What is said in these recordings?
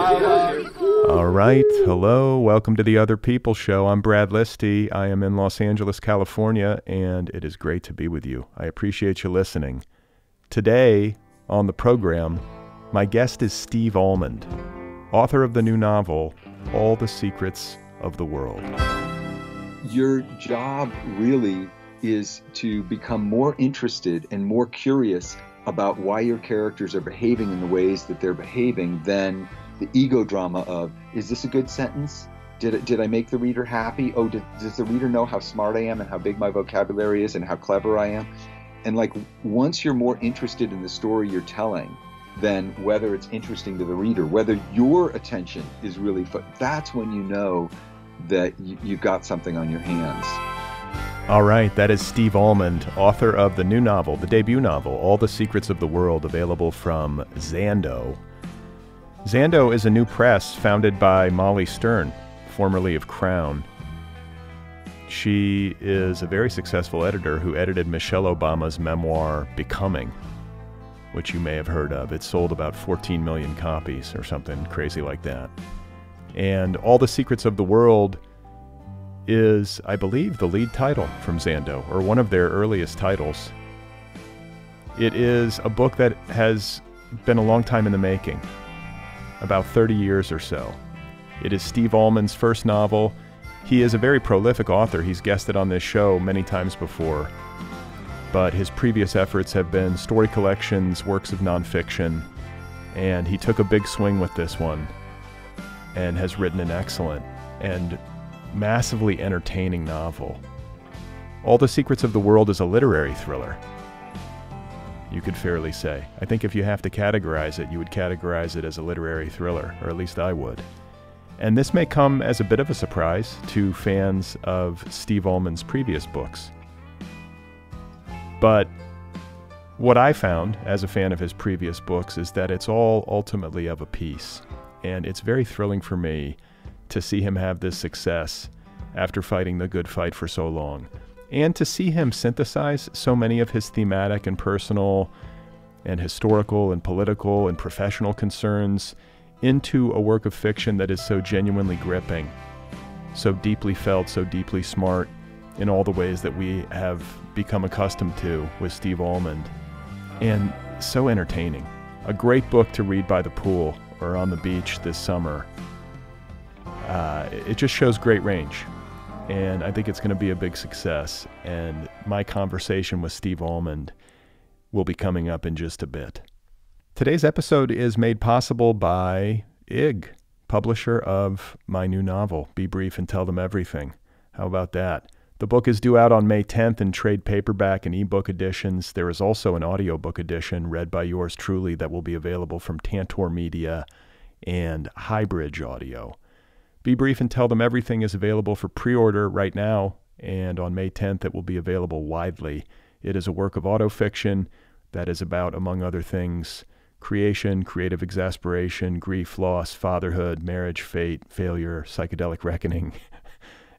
All right. Hello. Welcome to the Otherppl Show. I'm Brad Listi. I am in Los Angeles, California, and it is great to be with you. I appreciate you listening. Today on the program, my guest is Steve Almond, author of the new novel, All the Secrets of the World. Your job really is to become more interested and more curious about why your characters are behaving in the ways that they're behaving than the ego drama of, is this a good sentence? Did I make the reader happy? Oh, does the reader know how smart I am and how big my vocabulary is and how clever I am? And like, once you're more interested in the story you're telling than whether it's interesting to the reader, whether your attention is really that's when you know that you've got something on your hands. All right, that is Steve Almond, author of the new novel, the debut novel, All the Secrets of the World, available from Zando. Zando is a new press founded by Molly Stern, formerly of Crown. She is a very successful editor who edited Michelle Obama's memoir, Becoming, which you may have heard of. It sold about 14 million copies or something crazy like that. And All the Secrets of the World is, I believe, the lead title from Zando, or one of their earliest titles. It is a book that has been a long time in the making, about 30 years or so. It is Steve Almond's first novel. He is a very prolific author. He's guested on this show many times before, but his previous efforts have been story collections, works of nonfiction, and he took a big swing with this one and has written an excellent and massively entertaining novel. All the Secrets of the World is a literary thriller, you could fairly say. I think if you have to categorize it, you would categorize it as a literary thriller, or at least I would. And this may come as a bit of a surprise to fans of Steve Almond's previous books. But what I found as a fan of his previous books is that it's all ultimately of a piece. And it's very thrilling for me to see him have this success after fighting the good fight for so long, and to see him synthesize so many of his thematic and personal and historical and political and professional concerns into a work of fiction that is so genuinely gripping, so deeply felt, so deeply smart in all the ways that we have become accustomed to with Steve Almond, and so entertaining. A great book to read by the pool or on the beach this summer. It just shows great range, and I think it's going to be a big success. And my conversation with Steve Almond will be coming up in just a bit. Today's episode is made possible by IG, publisher of my new novel, Be Brief and Tell Them Everything. How about that? The book is due out on May 10th in trade paperback and ebook editions. There is also an audiobook edition read by yours truly that will be available from Tantor Media and Highbridge Audio. Be Brief and Tell Them Everything is available for pre-order right now, and on May 10th it will be available widely. It is a work of autofiction that is about, among other things, creation, creative exasperation, grief, loss, fatherhood, marriage, fate, failure, psychedelic reckoning,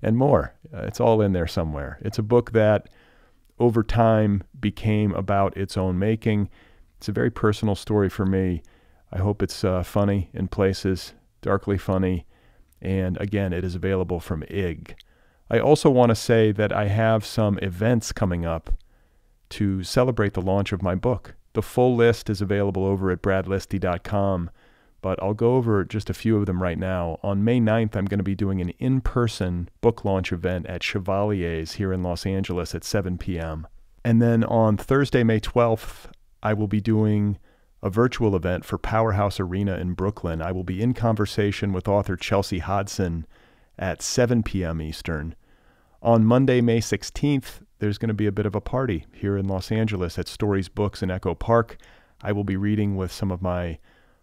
and more. It's all in there somewhere. It's a book that over time became about its own making. It's a very personal story for me. I hope it's funny in places, darkly funny. And again, it is available from IG. I also want to say that I have some events coming up to celebrate the launch of my book. The full list is available over at bradlisti.com, but I'll go over just a few of them right now. On May 9th, I'm going to be doing an in-person book launch event at Chevalier's here in Los Angeles at 7 p.m. And then on Thursday, May 12th, I will be doing a virtual event for Powerhouse Arena in Brooklyn. I will be in conversation with author Chelsea Hodson at 7 p.m. Eastern. On Monday, May 16th, there's going to be a bit of a party here in Los Angeles at Stories Books in Echo Park. I will be reading with some of my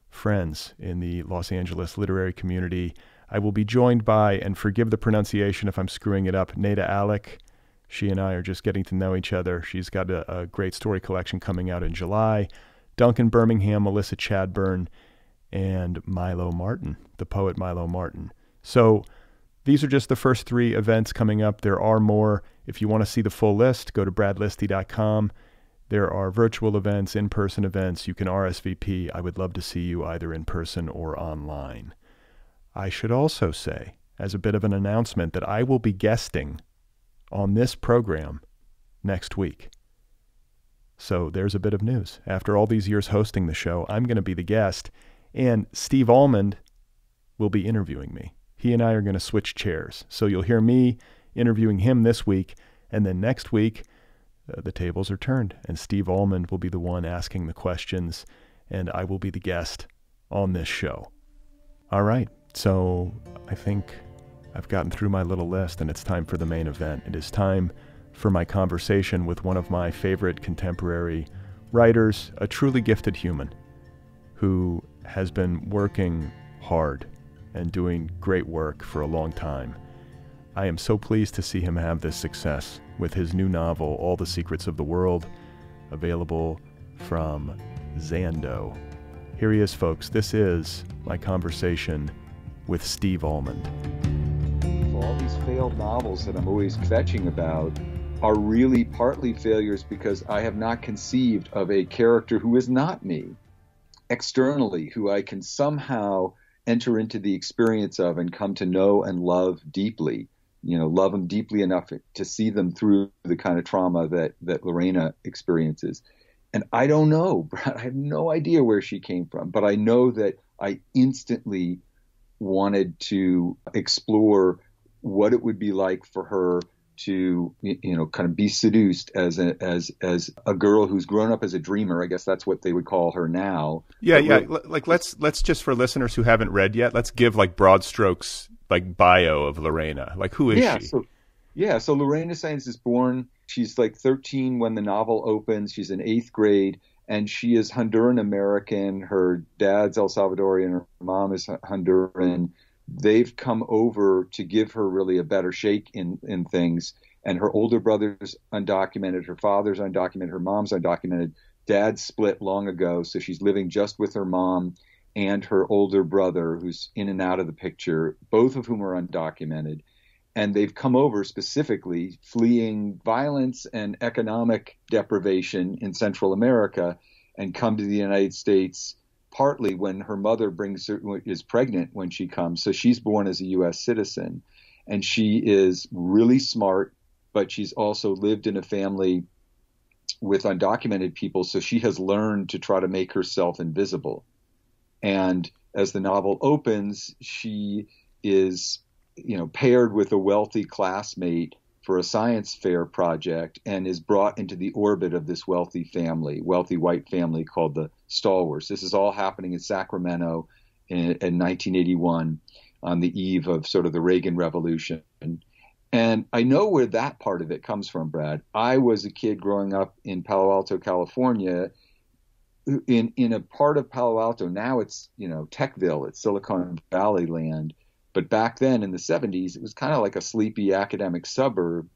friends in the Los Angeles literary community. I will be joined by, and forgive the pronunciation if I'm screwing it up, Neda Alec. She and I are just getting to know each other. She's got a great story collection coming out in July. Duncan Birmingham, Melissa Chadburn, and Milo Martin, the poet Milo Martin. So these are just the first three events coming up. There are more. If you want to see the full list, go to bradlisti.com. There are virtual events, in-person events. You can RSVP. I would love to see you either in person or online. I should also say, as a bit of an announcement, that I will be guesting on this program next week. So there's a bit of news. After all these years hosting the show, I'm going to be the guest, and Steve Almond will be interviewing me. He and I are going to switch chairs. So you'll hear me interviewing him this week, and then next week, the tables are turned, and Steve Almond will be the one asking the questions, and I will be the guest on this show. All right, so I think I've gotten through my little list, and it's time for the main event. It is time for my conversation with one of my favorite contemporary writers, a truly gifted human who has been working hard and doing great work for a long time. I am so pleased to see him have this success with his new novel, All the Secrets of the World, available from Zando. Here he is, folks. This is my conversation with Steve Almond. All these failed novels that I'm always kvetching about are really partly failures because I have not conceived of a character who is not me, externally, who I can somehow enter into the experience of and come to know and love deeply. Love them deeply enough to see them through the kind of trauma that Lorena experiences. And I don't know, Brad, I have no idea where she came from, but I know that I instantly wanted to explore what it would be like for her to, kind of be seduced as a girl who's grown up as a dreamer. I guess that's what they would call her now. Yeah. Like let's just, for listeners who haven't read yet, let's give like broad strokes, like bio of Lorena. Like, who is she? So Lorena Science is born. She's like 13 when the novel opens. She's in 8th grade, and she is Honduran American. Her dad's El Salvadorian. Her mom is Honduran. They've come over to give her really a better shake in things. And her older brother's undocumented. Her father's undocumented. Her mom's undocumented. Dad split long ago, so she's living just with her mom and her older brother, who's in and out of the picture, both of whom are undocumented. And they've come over specifically fleeing violence and economic deprivation in Central America and come to the United States partly when her mother is pregnant when she comes. So she's born as a U.S. citizen. And she is really smart, but she's also lived in a family with undocumented people. So she has learned to try to make herself invisible. And as the novel opens, she is, paired with a wealthy classmate for a science fair project and is brought into the orbit of this wealthy white family called the Stalwarts. This is all happening in Sacramento in 1981 on the eve of sort of the Reagan Revolution. And I know where that part of it comes from, Brad. I was a kid growing up in Palo Alto, California, in a part of Palo Alto. Now it's, Techville, it's Silicon Valley land. But back then in the 70s, it was kind of like a sleepy academic suburb.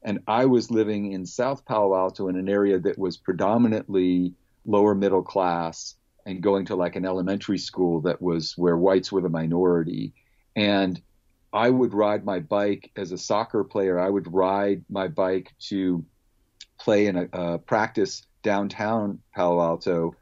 And I was living in South Palo Alto in an area that was predominantly lower middle class and going to like an elementary school that was where whites were the minority. And I would ride my bike as a soccer player. I would ride my bike to play in a practice downtown Palo Alto.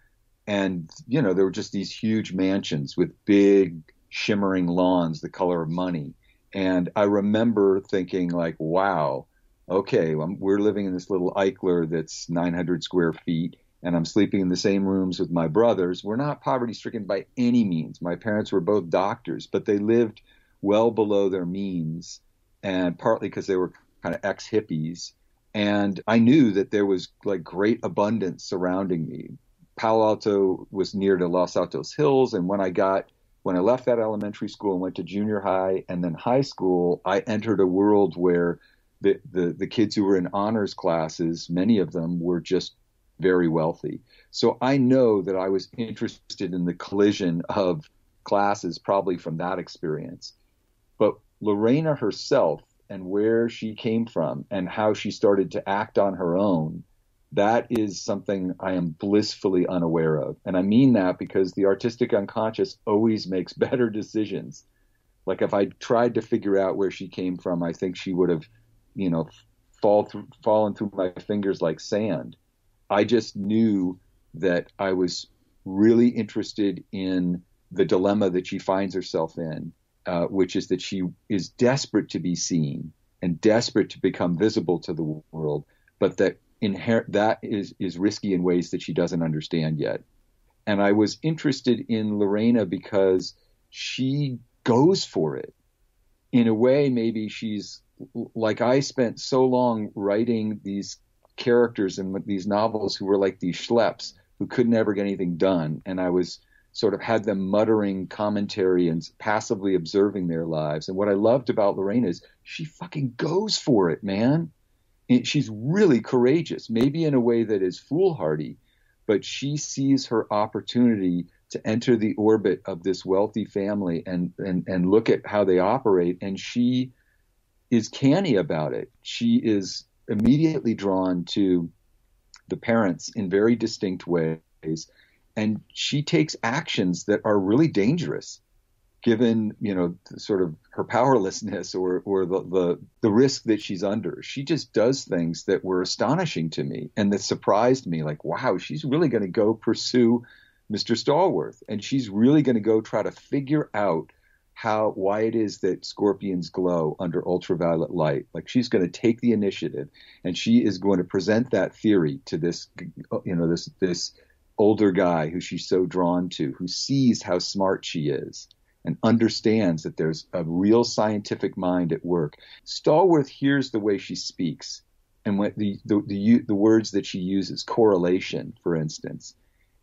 And, there were just these huge mansions with big shimmering lawns, the color of money. And I remember thinking like, wow, okay, we're living in this little Eichler that's 900 square feet, and I'm sleeping in the same rooms with my brothers. We're not poverty stricken by any means. My parents were both doctors, but they lived well below their means, and partly because they were kind of ex-hippies. And I knew that there was like great abundance surrounding me. Palo Alto was near to Los Altos Hills. And when I left that elementary school and went to junior high and then high school, I entered a world where the kids who were in honors classes, many of them were just very wealthy. So I know that I was interested in the collision of classes probably from that experience. But Lorena herself and where she came from and how she started to act on her own, that is something I am blissfully unaware of. And I mean that because the artistic unconscious always makes better decisions. Like if I tried to figure out where she came from, I think she would have, fallen through my fingers like sand. I just knew that I was really interested in the dilemma that she finds herself in, which is that she is desperate to be seen and desperate to become visible to the world, but that that is risky in ways that she doesn't understand yet. And I was interested in Lorena because she goes for it. In a way, maybe she's like, I spent so long writing these characters in these novels who were like these schleps who could never get anything done. And I was sort of had them muttering commentary and passively observing their lives. And what I loved about Lorena is she fucking goes for it, man. She's really courageous, maybe in a way that is foolhardy, but she sees her opportunity to enter the orbit of this wealthy family and look at how they operate. And she is canny about it. She is immediately drawn to the parents in very distinct ways. And she takes actions that are really dangerous, given, sort of her powerlessness or the risk that she's under. She just does things that were astonishing to me and that surprised me. Like, wow, she's really going to go pursue Mr. Stallworth, and she's really going to go try to figure out why it is that scorpions glow under ultraviolet light. Like, she's going to take the initiative, and she is going to present that theory to this, this older guy who she's so drawn to, who sees how smart she is and understands that there's a real scientific mind at work. Stallworth hears the way she speaks and what the words that she uses, correlation, for instance.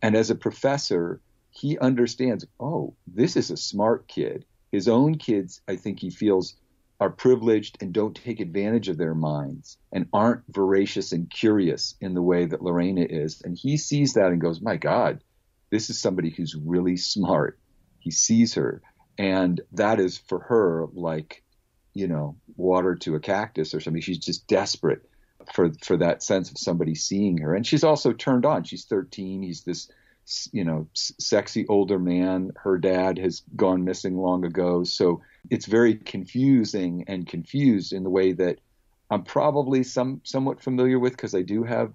And as a professor, he understands, oh, this is a smart kid. His own kids, I think he feels, are privileged and don't take advantage of their minds and aren't voracious and curious in the way that Lorena is. And he sees that and goes, my God, this is somebody who's really smart. He sees her. And that is for her like, water to a cactus or something. She's just desperate for that sense of somebody seeing her. And she's also turned on. She's 13. He's this, sexy older man. Her dad has gone missing long ago. So it's very confusing and confused in the way that I'm probably somewhat familiar with, because I do have,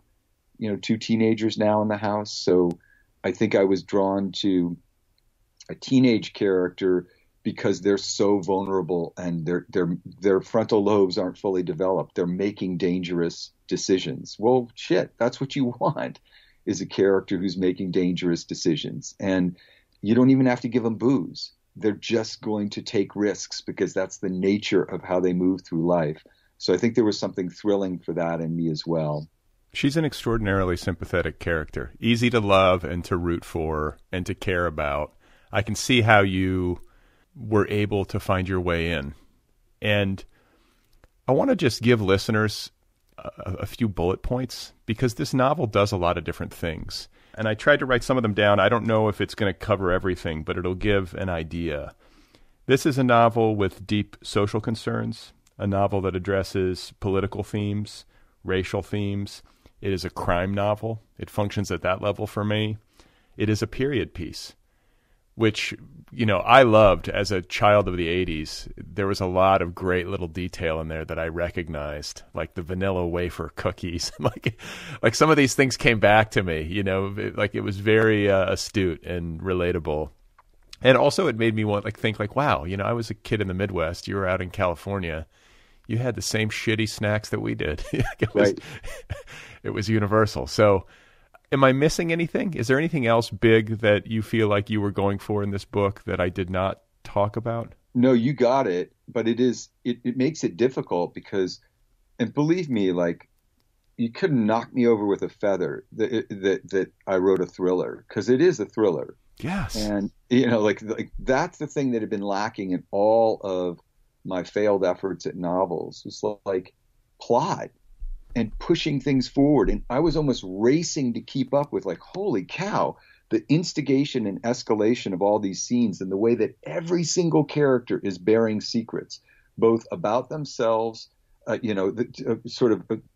2 teenagers now in the house. So I think I was drawn to a teenage character because they're so vulnerable and their frontal lobes aren't fully developed. They're making dangerous decisions. Well, shit, that's what you want, is a character who's making dangerous decisions. And you don't even have to give them booze. They're just going to take risks because that's the nature of how they move through life. So I think there was something thrilling for that in me as well. She's an extraordinarily sympathetic character, easy to love and to root for and to care about. I can see how you were able to find your way in. And I want to just give listeners a few bullet points, because this novel does a lot of different things. And I tried to write some of them down. I don't know if it's going to cover everything, but it'll give an idea. This is a novel with deep social concerns, a novel that addresses political themes, racial themes. It is a crime novel. It functions at that level for me. It is a period piece, which, I loved as a child of the 80s. There was a lot of great little detail in there that I recognized, like the vanilla wafer cookies. like some of these things came back to me, it was very astute and relatable. And also it made me think wow, I was a kid in the Midwest. You were out in California. You had the same shitty snacks that we did. Right. It was universal. So am I missing anything? Is there anything else big that you feel like you were going for in this book that I did not talk about? No, you got it. But it makes it difficult because, and believe me, you couldn't knock me over with a feather that I wrote a thriller, because it is a thriller. Yes. And, that's the thing that had been lacking in all of my failed efforts at novels, was plot and pushing things forward. And I was almost racing to keep up with, holy cow, the instigation and escalation of all these scenes and the way that every single character is bearing secrets, both about themselves,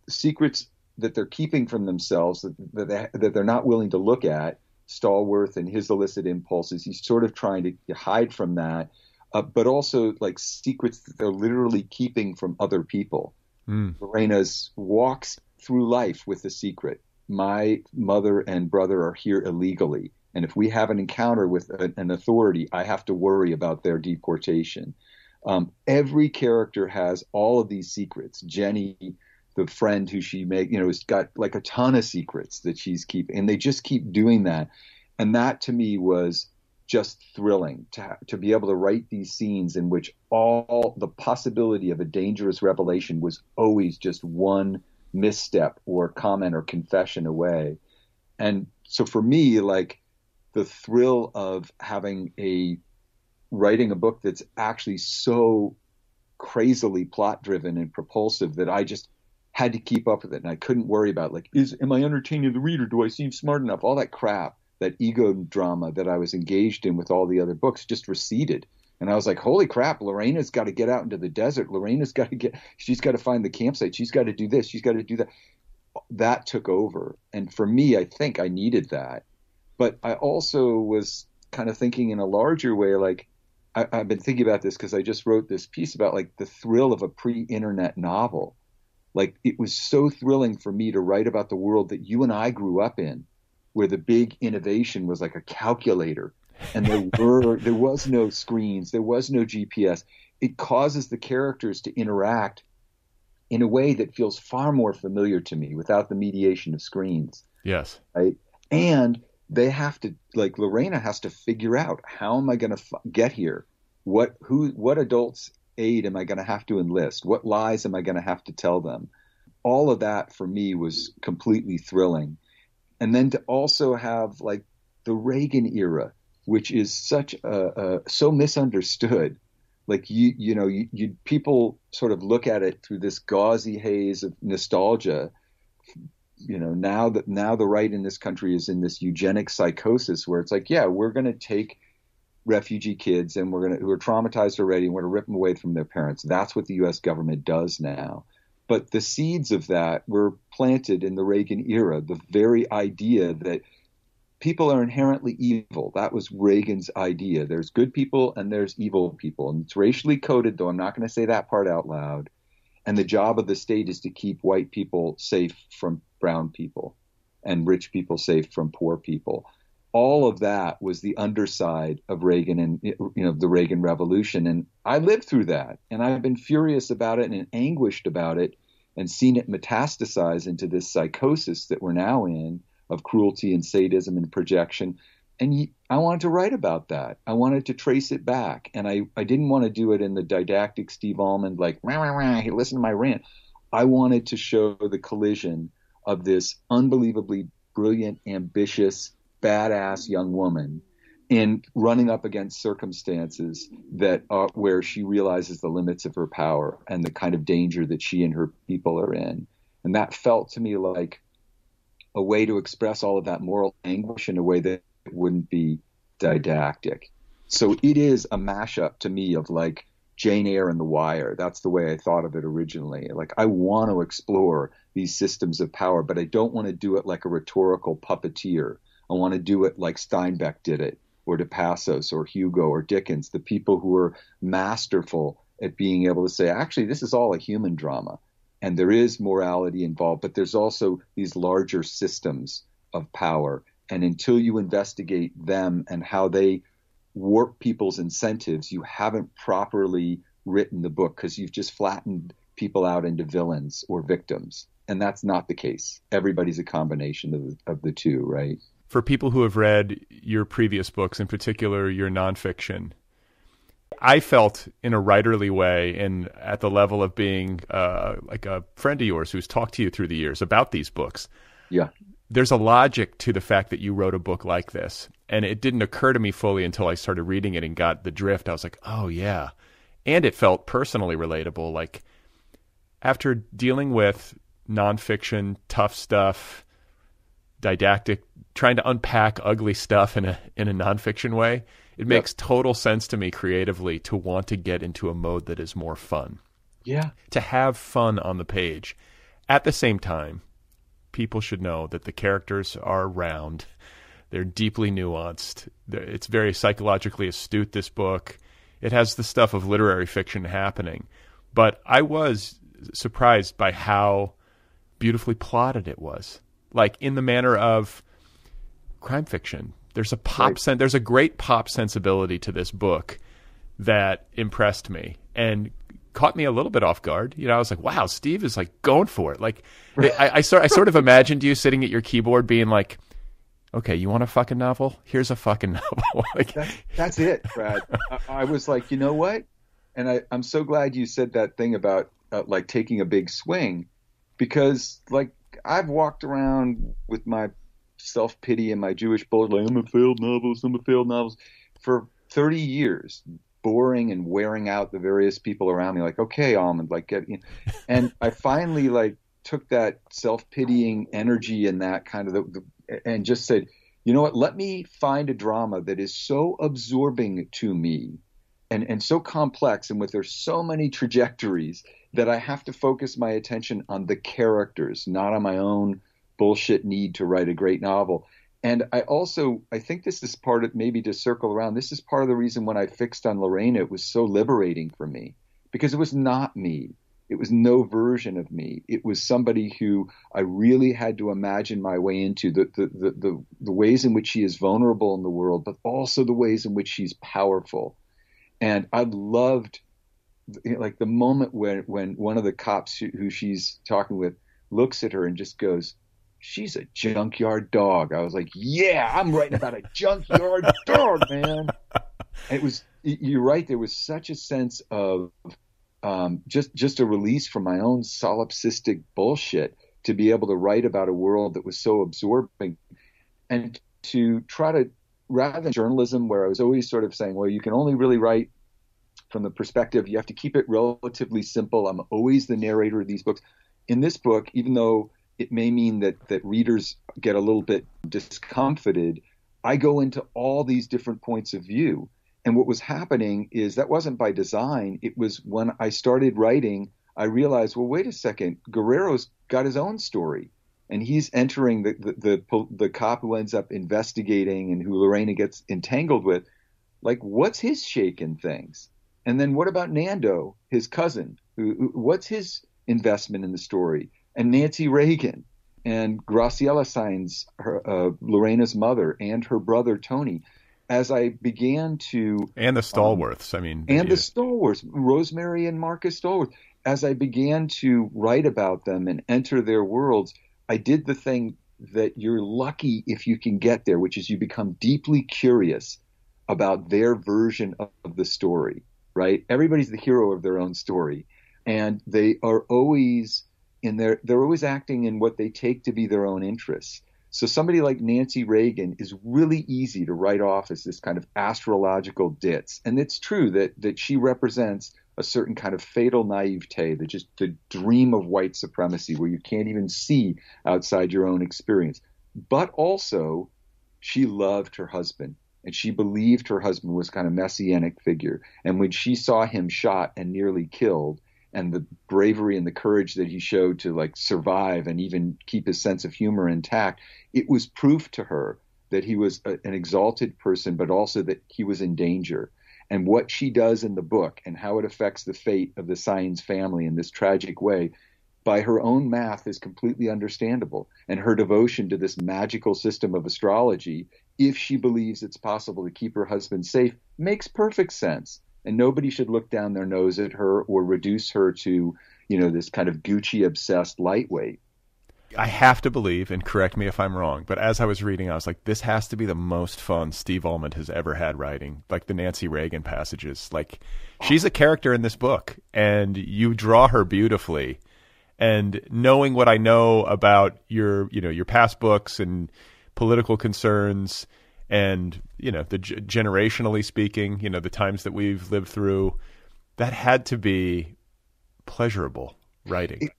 secrets that they're keeping from themselves, that they're not willing to look at. Stallworth and his illicit impulses, he's sort of trying to hide from that, but also secrets that they're literally keeping from other people. Lorena walks through life with a secret, my mother and brother are here illegally. And if we have an encounter with an authority, I have to worry about their deportation. Every character has all of these secrets. Jenny, the friend who she has got like a ton of secrets that she's keeping, and they just keep doing that. And that to me was just thrilling to be able to write these scenes in which all the possibility of a dangerous revelation was always just one misstep or comment or confession away. And so for me, like the thrill of writing a book that's actually so crazily plot driven and propulsive that I just had to keep up with it. And I couldn't worry about am I entertaining the reader? Do I seem smart enough? All that crap, that ego drama that I was engaged in with all the other books just receded. And I was like, holy crap, Lorena's got to get out into the desert. She's got to find the campsite. She's got to do this. She's got to do that. That took over. And for me, I think I needed that. But I also was kind of thinking in a larger way, like I've been thinking about this because I just wrote this piece about like the thrill of a pre-internet novel. Like it was so thrilling for me to write about the world that you and I grew up in, where the big innovation was like a calculator. And there was no screens, there was no GPS. It causes the characters to interact in a way that feels far more familiar to me without the mediation of screens. Yes. Right. And they have to, like Lorena has to figure out, how am I going to get here? What adults' aid am I going to have to enlist? What lies am I going to have to tell them? All of that for me was completely thrilling. And then to also have like the Reagan era, which is so misunderstood. Like people sort of look at it through this gauzy haze of nostalgia. Now the right in this country is in this eugenic psychosis where it's like, yeah, we're going to take refugee kids and who are traumatized already, and we're going to rip them away from their parents. That's what the U.S. government does now. But the seeds of that were planted in the Reagan era, the very idea that people are inherently evil. That was Reagan's idea. There's good people and there's evil people. And it's racially coded, though I'm not going to say that part out loud. And the job of the state is to keep white people safe from brown people and rich people safe from poor people. All of that was the underside of Reagan and the Reagan Revolution. And I lived through that, and I've been furious about it and anguished about it and seen it metastasize into this psychosis that we're now in of cruelty and sadism and projection. And I wanted to write about that. I wanted to trace it back. And I didn't want to do it in the didactic Steve Almond, like, rah, rah, rah, hey, listen to my rant. I wanted to show the collision of this unbelievably brilliant, ambitious, badass young woman in running up against circumstances that where she realizes the limits of her power and the kind of danger that she and her people are in. And that felt to me like a way to express all of that moral anguish in a way that wouldn't be didactic. So it is a mashup to me of like Jane Eyre and The Wire. That's the way I thought of it originally. Like, I want to explore these systems of power, but I don't want to do it like a rhetorical puppeteer. I want to do it like Steinbeck did it, or De Passos, or Hugo, or Dickens, the people who are masterful at being able to say, actually, this is all a human drama. And there is morality involved, but there's also these larger systems of power. And until you investigate them and how they warp people's incentives, you haven't properly written the book, because you've just flattened people out into villains or victims. And that's not the case. Everybody's a combination of the two, right? For people who have read your previous books, in particular your nonfiction, I felt in a writerly way, and at the level of being like a friend of yours who's talked to you through the years about these books. Yeah. There's a logic to the fact that you wrote a book like this. And it didn't occur to me fully until I started reading it and got the drift. I was like, oh, yeah. And it felt personally relatable. Like, after dealing with nonfiction, tough stuff, didactic, trying to unpack ugly stuff in a nonfiction way, it makes total sense to me creatively to want to get into a mode that is more fun. Yeah. To have fun on the page. At the same time, people should know that the characters are round. They're deeply nuanced. It's very psychologically astute, this book. It has the stuff of literary fiction happening. But I was surprised by how beautifully plotted it was. like in the manner of crime fiction. There's a there's a great pop sensibility to this book that impressed me and caught me a little bit off guard. You know, I was like, wow, Steve is like going for it. Like I sort of imagined you sitting at your keyboard being like, okay, you want a fucking novel? Here's a fucking novel. Like, that's it, Brad. I was like, you know what? And I'm so glad you said that thing about like taking a big swing, because like I've walked around with my self-pity and my Jewish bullshit, like I'm a failed novelist for 30 years, boring and wearing out the various people around me. Like, okay, Almond, like get, you know. And I finally like took that self-pitying energy and that kind of and just said, you know what, let me find a drama that is so absorbing to me and so complex, and with there's so many trajectories that I have to focus my attention on the characters, not on my own bullshit need to write a great novel. And I think this is part of, maybe to circle around, this is part of the reason when I fixed on Lorena, it was so liberating for me, because it was not me. It was no version of me. It was somebody who I really had to imagine my way into, the ways in which she is vulnerable in the world, but also the ways in which she's powerful. And I loved, like, the moment when one of the cops who she's talking with looks at her and just goes, she's a junkyard dog. I was like, yeah, I'm writing about a junkyard dog, man. And you're right. There was such a sense of just a release from my own solipsistic bullshit to be able to write about a world that was so absorbing, and to try to, rather than journalism where I was always sort of saying, well, you can only really write from the perspective, you have to keep it relatively simple. I'm always the narrator of these books. In this book, even though it may mean that readers get a little bit discomfited, I go into all these different points of view. And what was happening is that wasn't by design. It was when I started writing, I realized, well, wait a second, Guerrero's got his own story. And he's entering the cop who ends up investigating and who Lorena gets entangled with. Like, what's his shake in things? And then what about Nando, his cousin? What's his investment in the story? And Nancy Reagan and Graciela Science, Lorena's mother, and her brother Tony. As I began to... And the Stallworths, the Stallworths, Rosemary and Marcus Stallworth. As I began to write about them and enter their worlds, I did the thing that you're lucky if you can get there, which is you become deeply curious about their version of the story, right? Everybody's the hero of their own story. And they are always they're always acting in what they take to be their own interests. So somebody like Nancy Reagan is really easy to write off as this kind of astrological ditz. And it's true that she represents a certain kind of fatal naivete, the dream of white supremacy where you can't even see outside your own experience. But also, she loved her husband, and she believed her husband was kind of messianic figure. And when she saw him shot and nearly killed, and the bravery and the courage that he showed to like survive and even keep his sense of humor intact, it was proof to her that he was an exalted person, but also that he was in danger. And what she does in the book and how it affects the fate of the Science family in this tragic way, by her own math, is completely understandable. And her devotion to this magical system of astrology, if she believes it's possible to keep her husband safe, makes perfect sense. And nobody should look down their nose at her or reduce her to, this kind of Gucci-obsessed lightweight. I have to believe, and correct me if I'm wrong, but as I was reading, I was like, this has to be the most fun Steve Almond has ever had writing, like the Nancy Reagan passages. Like, she's a character in this book, and you draw her beautifully. And knowing what I know about your past books and political concerns, and generationally speaking, the times that we've lived through, that had to be pleasurable writing.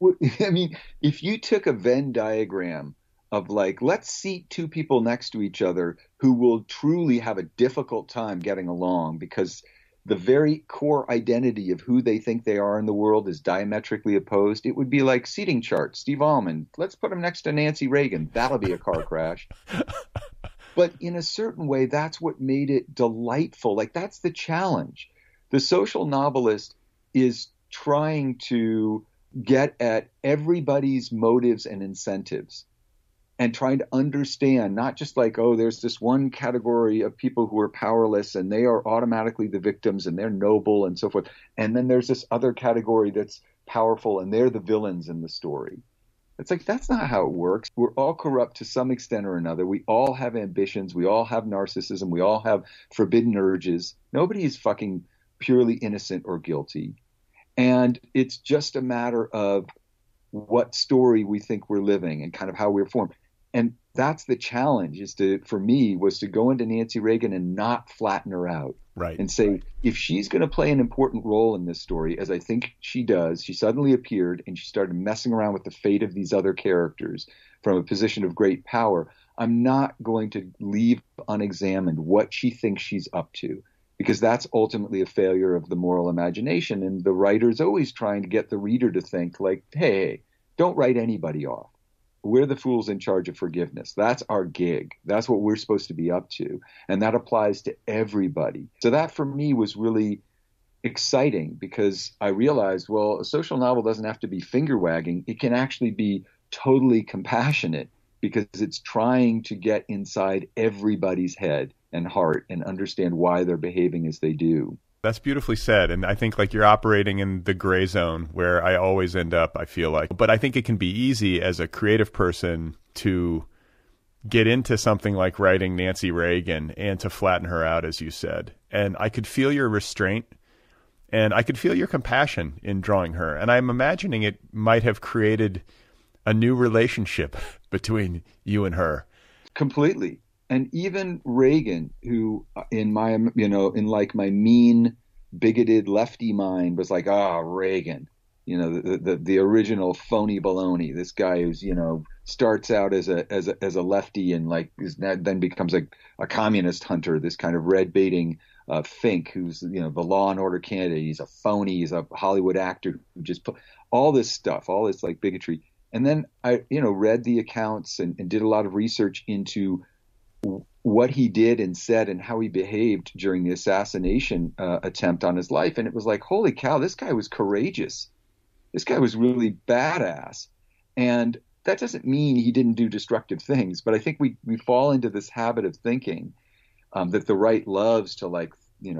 If you took a Venn diagram of like, let's seat two people next to each other who will truly have a difficult time getting along because the very core identity of who they think they are in the world is diametrically opposed, it would be like seating chart. Steve Almond, let's put him next to Nancy Reagan. That'll be a car crash. But in a certain way, that's what made it delightful. Like, that's the challenge. The social novelist is trying to get at everybody's motives and incentives and trying to understand, not just like, oh, there's this one category of people who are powerless and they are automatically the victims and they're noble and so forth. And then there's this other category that's powerful and they're the villains in the story. It's like, that's not how it works. We're all corrupt to some extent or another. We all have ambitions. We all have narcissism. We all have forbidden urges. Nobody is fucking purely innocent or guilty. And it's just a matter of what story we think we're living and kind of how we're formed. And that's the challenge for me was to go into Nancy Reagan and not flatten her out. Right. And say, if she's going to play an important role in this story, as I think she does, she suddenly appeared and she started messing around with the fate of these other characters from a position of great power. I'm not going to leave unexamined what she thinks she's up to, because that's ultimately a failure of the moral imagination. And the writer's always trying to get the reader to think like, hey, don't write anybody off. We're the fools in charge of forgiveness. That's our gig. That's what we're supposed to be up to. And that applies to everybody. So that for me was really exciting, because I realized, well, a social novel doesn't have to be finger wagging. It can actually be totally compassionate, because it's trying to get inside everybody's head and heart and understand why they're behaving as they do. That's beautifully said. And I think like you're operating in the gray zone where I always end up, I feel like. But I think it can be easy as a creative person to get into something like writing Nancy Reagan and to flatten her out, as you said. And I could feel your restraint and I could feel your compassion in drawing her. And I'm imagining it might have created a new relationship between you and her. Completely. And even Reagan, who in my, in like my mean, bigoted lefty mind was like, Reagan, the original phony baloney. This guy who's, starts out as a lefty and like then becomes a communist hunter, this kind of red baiting Fink, who's, the Law and Order candidate. He's a phony. He's a Hollywood actor who just put all this stuff, all this like bigotry. And then I, read the accounts and did a lot of research into what he did and said and how he behaved during the assassination attempt on his life. And it was like, holy cow, this guy was courageous. This guy was really badass. And that doesn't mean he didn't do destructive things, but I think we fall into this habit of thinking that the right loves to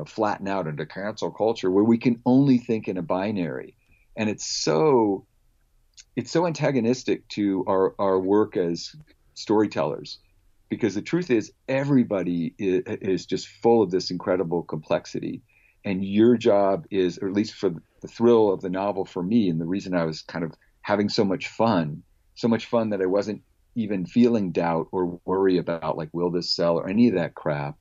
flatten out into cancel culture, where we can only think in a binary. And it's so antagonistic to our work as storytellers. Because the truth is, everybody is just full of this incredible complexity. And your job is, or at least for the thrill of the novel for me, and the reason I was kind of having so much fun that I wasn't even feeling doubt or worry about, like, will this sell or any of that crap,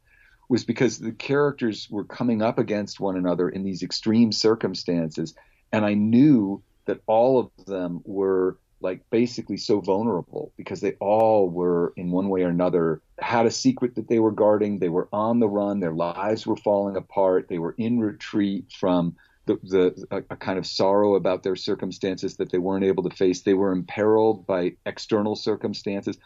was because the characters were coming up against one another in these extreme circumstances. And I knew that all of them were like basically so vulnerable, because they all were in one way or another had a secret that they were guarding. They were on the run. Their lives were falling apart. They were in retreat from a kind of sorrow about their circumstances that they weren't able to face. They were imperiled by external circumstances.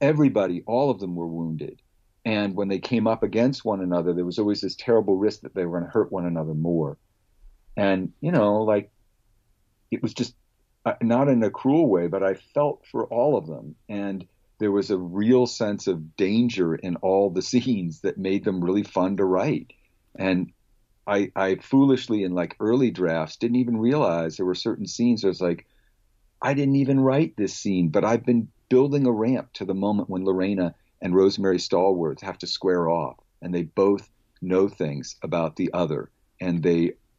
Everybody, all of them were wounded. And when they came up against one another, there was always this terrible risk that they were going to hurt one another more. And, it was just, not in a cruel way, but I felt for all of them. And there was a real sense of danger in all the scenes that made them really fun to write. And I foolishly, in like early drafts, didn't even realize there were certain scenes where I was like, I didn't even write this scene, but I've been building a ramp to the moment when Lorena and Rosemary Stallworth have to square off. And they both know things about the other. And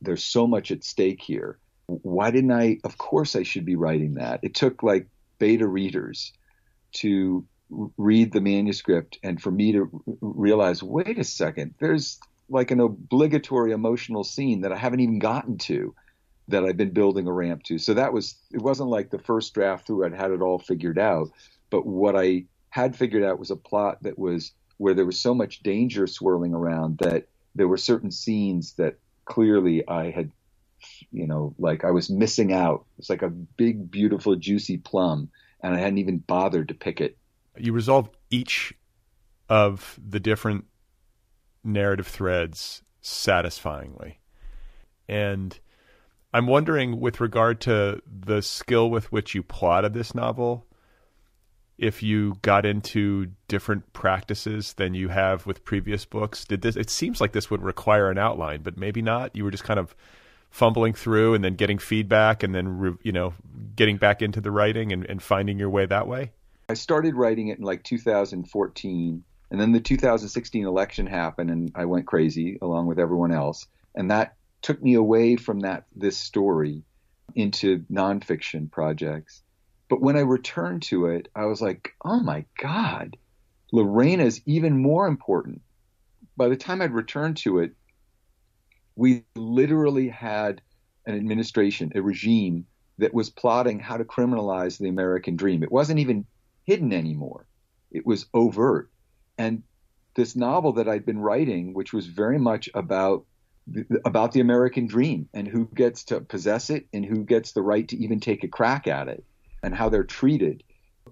there's so much at stake here. Why didn't I? Of course I should be writing that. It took like beta readers to read the manuscript and for me to realize, wait a second, there's like an obligatory emotional scene that I haven't even gotten to, that I've been building a ramp to. So it wasn't like the first draft through I'd had it all figured out, but what I had figured out was a plot that was where there was so much danger swirling around that there were certain scenes that clearly I had, like I was missing out. It's like a big, beautiful, juicy plum, and I hadn't even bothered to pick it. You resolve each of the different narrative threads satisfyingly. And I'm wondering, with regard to the skill with which you plotted this novel, if you got into different practices than you have with previous books? It seems like this would require an outline, but maybe not. You were just kind of fumbling through and then getting feedback and then, getting back into the writing and finding your way that way? I started writing it in like 2014, and then the 2016 election happened, and I went crazy along with everyone else. And that took me away from this story into nonfiction projects. But when I returned to it, I was like, oh my God, Lorena is even more important. By the time I'd returned to it, we literally had an administration, a regime that was plotting how to criminalize the American dream. It wasn't even hidden anymore. It was overt. And this novel that I'd been writing, which was very much about the American dream and who gets to possess it and who gets the right to even take a crack at it and how they're treated,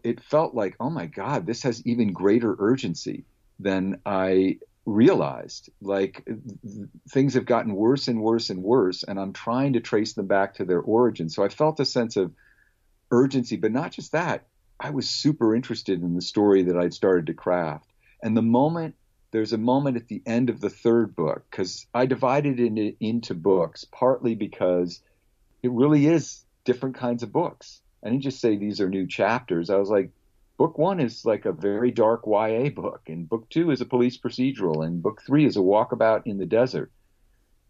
it felt like, oh my God, this has even greater urgency than I realized. Like things have gotten worse and worse and worse, and I'm trying to trace them back to their origin. So I felt a sense of urgency, but not just that. I was super interested in the story that I'd started to craft. And there's a moment at the end of the third book, because I divided it into books, partly because it really is different kinds of books. I didn't just say these are new chapters. I was like, book one is like a very dark YA book, and book two is a police procedural, and book three is a walkabout in the desert,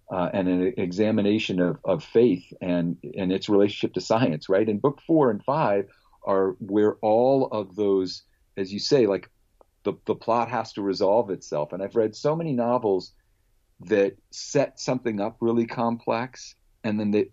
and an examination of faith and its relationship to science, right? And book 4 and 5 are where all of those, as you say, like the plot has to resolve itself. And I've read so many novels that set something up really complex, and then they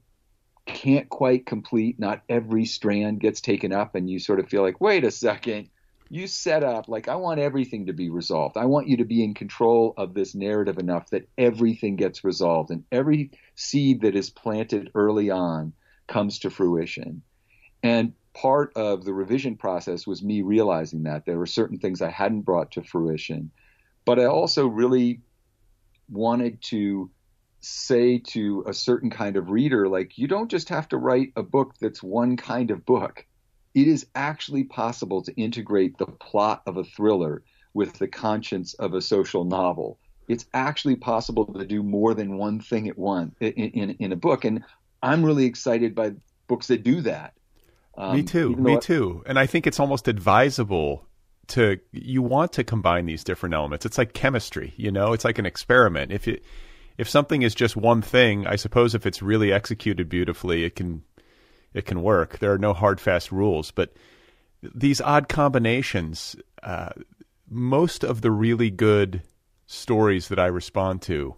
can't quite complete. Not every strand gets taken up, and you sort of feel like, wait a second, you set up, like, I want everything to be resolved. I want you to be in control of this narrative enough that everything gets resolved, and every seed that is planted early on comes to fruition. And part of the revision process was me realizing that there were certain things I hadn't brought to fruition, but I also really wanted to say to a certain kind of reader, like, you don't just have to write a book that's one kind of book. It is actually possible to integrate the plot of a thriller with the conscience of a social novel. It's actually possible to do more than one thing at once in a book. And I'm really excited by books that do that. Me too. And I think it's almost advisable you want to combine these different elements. It's like chemistry, it's like an experiment. If something is just one thing, I suppose if it's really executed beautifully, it can work. There are no hard, fast rules. But these odd combinations, most of the really good stories that I respond to,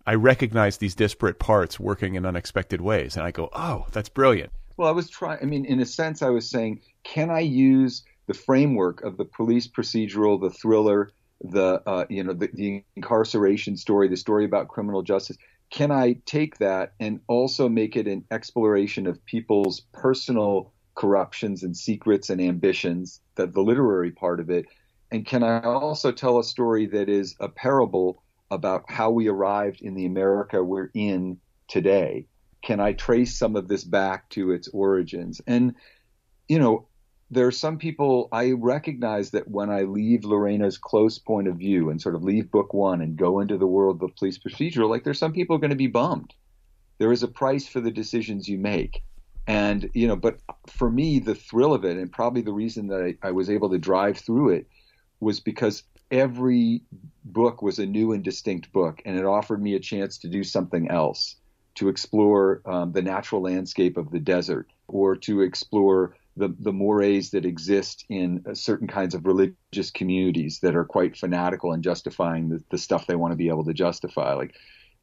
I recognize these disparate parts working in unexpected ways. And I go, oh, that's brilliant. Well, in a sense, I was saying, can I use the framework of the police procedural, the thriller, the incarceration story, the story about criminal justice? Can I take that and also make it an exploration of people's personal corruptions and secrets and ambitions, the literary part of it? And can I also tell a story that is a parable about how we arrived in the America we're in today? Can I trace some of this back to its origins? And, there are some people, I recognize that when I leave Lorena's close point of view and sort of leave book one and go into the world of police procedural, like there's some people going to be bummed. There is a price for the decisions you make. And, but for me, the thrill of it, and probably the reason that I was able to drive through it, was because every book was a new and distinct book, and it offered me a chance to do something else, to explore the natural landscape of the desert, or to explore the mores that exist in certain kinds of religious communities that are quite fanatical and justifying the stuff they want to be able to justify. Like,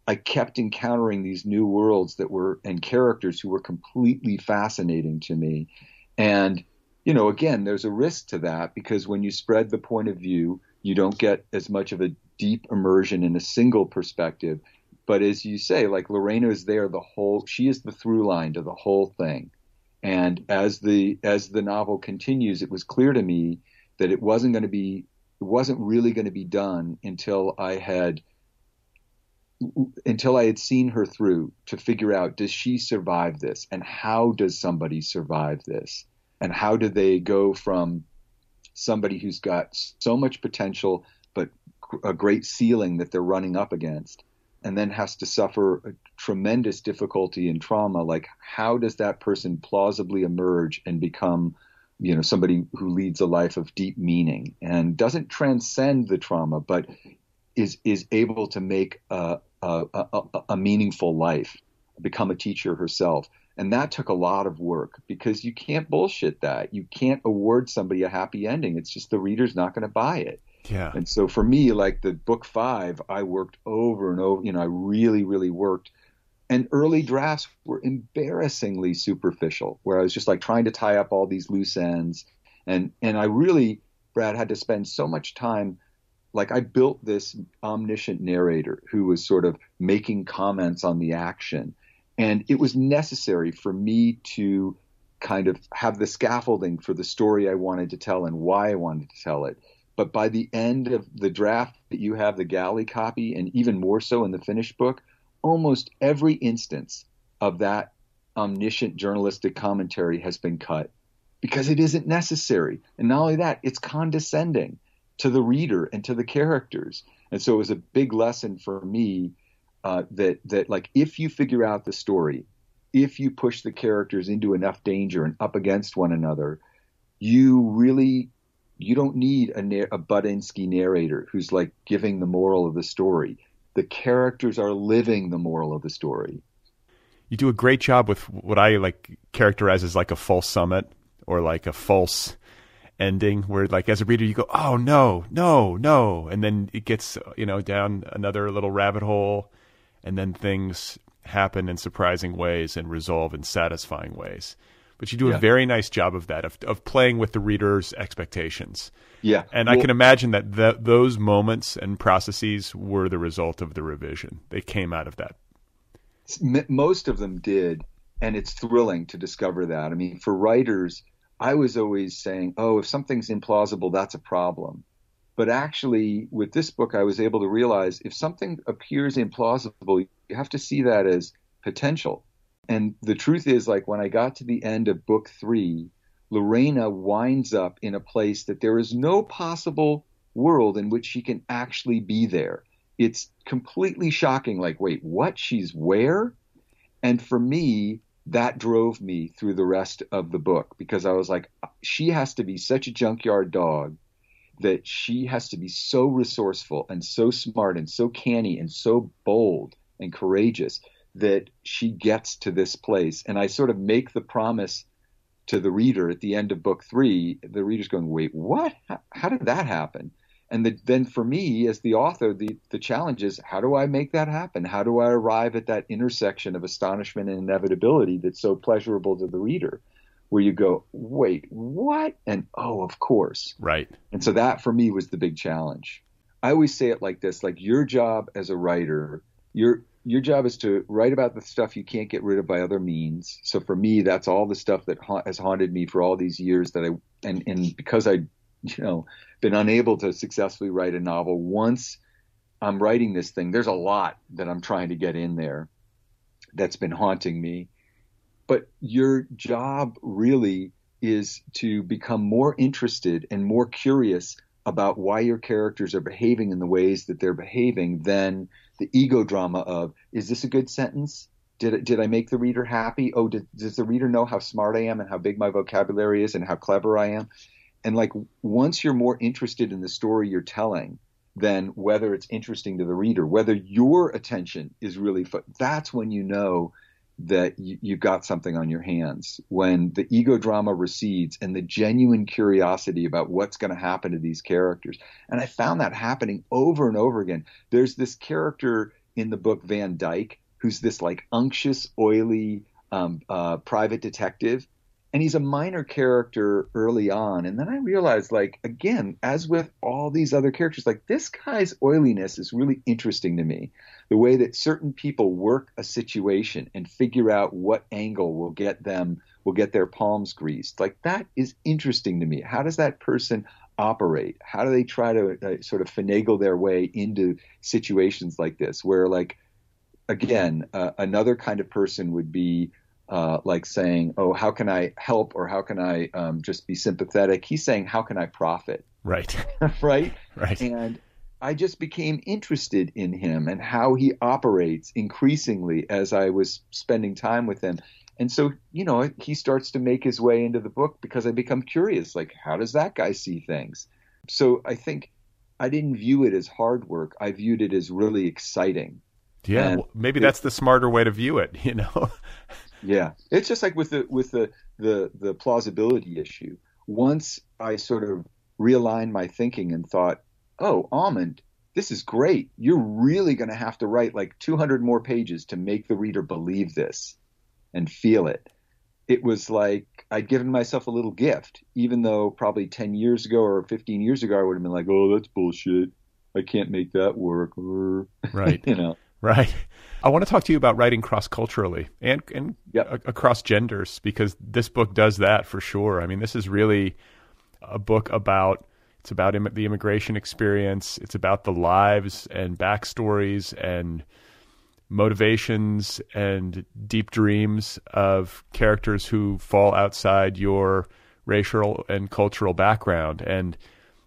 I kept encountering these new worlds and characters who were completely fascinating to me. And, again, there's a risk to that, because when you spread the point of view, you don't get as much of a deep immersion in a single perspective. But as you say, like, Lorena is there she is the through line to the whole thing. And as the novel continues, it was clear to me that it wasn't really going to be done until I had seen her through, to figure out, does she survive this? And how does somebody survive this? And how do they go from somebody who's got so much potential, but a great ceiling that they're running up against, and then has to suffer a tremendous difficulty and trauma? Like, how does that person plausibly emerge and become, somebody who leads a life of deep meaning and doesn't transcend the trauma, but is able to make a meaningful life, become a teacher herself? And that took a lot of work, because you can't bullshit that. You can't award somebody a happy ending. It's just the reader's not going to buy it. Yeah. And so for me, like the book 5, I worked over and over. I really, really worked. And early drafts were embarrassingly superficial, where I was just like trying to tie up all these loose ends. And I really, Brad, had to spend so much time. Like, I built this omniscient narrator who was sort of making comments on the action. And it was necessary for me to kind of have the scaffolding for the story I wanted to tell and why I wanted to tell it. But by the end of the draft that you have, the galley copy, and even more so in the finished book, almost every instance of that omniscient journalistic commentary has been cut, because it isn't necessary. And not only that, it's condescending to the reader and to the characters. And so it was a big lesson for me that like, if you figure out the story, if you push the characters into enough danger and up against one another, you don't need a Budinsky narrator who's like giving the moral of the story. The characters are living the moral of the story. You do a great job with what I like characterize as like a false summit, or like a false ending, where like as a reader you go, oh no, no, no, and then it gets down another little rabbit hole, and then things happen in surprising ways and resolve in satisfying ways. But you do a very nice job of that, of playing with the reader's expectations. Yeah. And I can imagine that those moments and processes were the result of the revision. They came out of that. Most of them did, and it's thrilling to discover that. I mean, for writers, I was always saying, if something's implausible, that's a problem. But actually, with this book, I was able to realize if something appears implausible, you have to see that as potential. And the truth is, like, when I got to the end of book 3, Lorena winds up in a place that there is no possible world in which she can actually be there. It's completely shocking. Like, wait, what? She's where? And for me, that drove me through the rest of the book, because I was like, she has to be such a junkyard dog, that she has to be so resourceful and so smart and so canny and so bold and courageous that she gets to this place. And I sort of make the promise to the reader at the end of book 3, the reader's going, wait, what? How did that happen? And then for me as the author, the challenge is, how do I make that happen? How do I arrive at that intersection of astonishment and inevitability that's so pleasurable to the reader, where you go, wait, what? And oh, of course. Right. And so that for me was the big challenge. I always say it like this, like, your job as a writer, your job is to write about the stuff you can't get rid of by other means. So for me, that's all the stuff that has haunted me for all these years, and because I, been unable to successfully write a novel. Once I'm writing this thing, there's a lot that I'm trying to get in there that's been haunting me. But your job really is to become more interested and more curious about why your characters are behaving in the ways that they're behaving than the ego drama of, is this a good sentence? Did I make the reader happy? Oh, does the reader know how smart I am and how big my vocabulary is and how clever I am? And like, once you're more interested in the story you're telling than whether it's interesting to the reader, whether your attention is really that's when you know that you've got something on your hands, when the ego drama recedes and the genuine curiosity about what's going to happen to these characters. And I found that happening over and over again. There's this character in the book, Van Dyke, who's this like unctuous, oily private detective. And he's a minor character early on. And then I realized, like, again, as with all these other characters, like, this guy's oiliness is really interesting to me. The way that certain people work a situation and figure out what angle will get their palms greased. Like, that is interesting to me. How does that person operate? How do they try to sort of finagle their way into situations like this, where, like, again, another kind of person would be like saying, oh, how can I help, or how can I just be sympathetic? He's saying, how can I profit? Right. Right. Right. And I just became interested in him and how he operates increasingly as I was spending time with him. And so, he starts to make his way into the book because I become curious, like, how does that guy see things? So I think I didn't view it as hard work. I viewed it as really exciting. Yeah, well, maybe that's the smarter way to view it, Yeah. It's just like with the plausibility issue. Once I sort of realigned my thinking and thought, oh, Almond, this is great. You're really going to have to write like 200 more pages to make the reader believe this and feel it. It was like I'd given myself a little gift, even though probably 10 years ago or 15 years ago, I would have been like, oh, that's bullshit. I can't make that work. Right. Right. I want to talk to you about writing cross-culturally and across genders, because this book does that for sure. I mean, this is really a book about the immigration experience. It's about the lives and backstories and motivations and deep dreams of characters who fall outside your racial and cultural background, and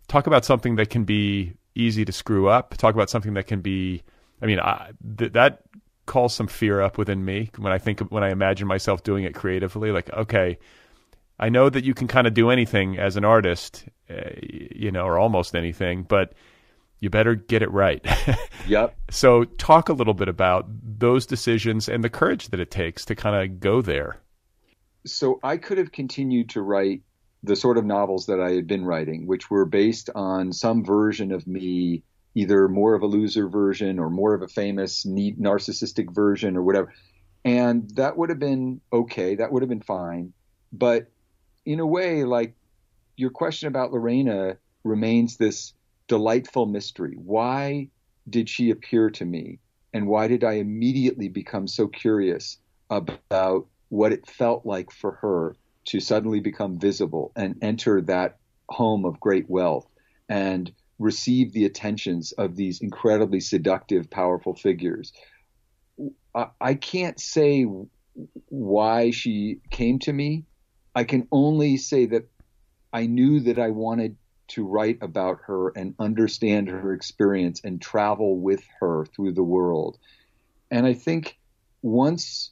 talk about something that can be easy to screw up. Talk about something that can be, that calls some fear up within me when I imagine myself doing it creatively. Like, okay, I know that you can kind of do anything as an artist, or almost anything, but you better get it right. Yep. So talk a little bit about those decisions and the courage that it takes to kind of go there. So I could have continued to write the sort of novels that I had been writing, which were based on some version of me, either more of a loser version or more of a famous, neat, narcissistic version or whatever. And that would have been okay. That would have been fine. But in a way, like, your question about Lorena remains this delightful mystery. Why did she appear to me? And why did I immediately become so curious about what it felt like for her to suddenly become visible and enter that home of great wealth and receive the attentions of these incredibly seductive, powerful figures? I can't say why she came to me. I can only say that I knew that I wanted to write about her and understand her experience and travel with her through the world. And I think once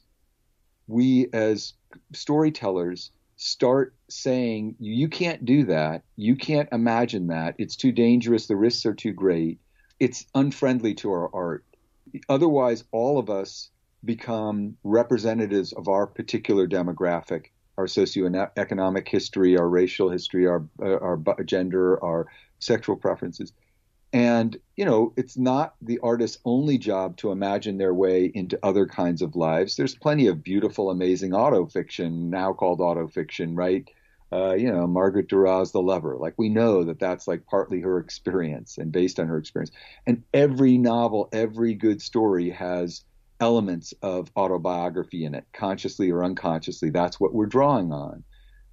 we as storytellers start saying, you can't do that, you can't imagine that, it's too dangerous, the risks are too great, it's unfriendly to our art. Otherwise, all of us become representatives of our particular demographic, our socioeconomic history, our racial history, our gender, our sexual preferences. And, it's not the artist's only job to imagine their way into other kinds of lives. There's plenty of beautiful, amazing autofiction, now called autofiction, right? Margaret Duras' The Lover. Like, we know that that's like partly her experience and based on her experience. And every novel, every good story has elements of autobiography in it, consciously or unconsciously. That's what we're drawing on.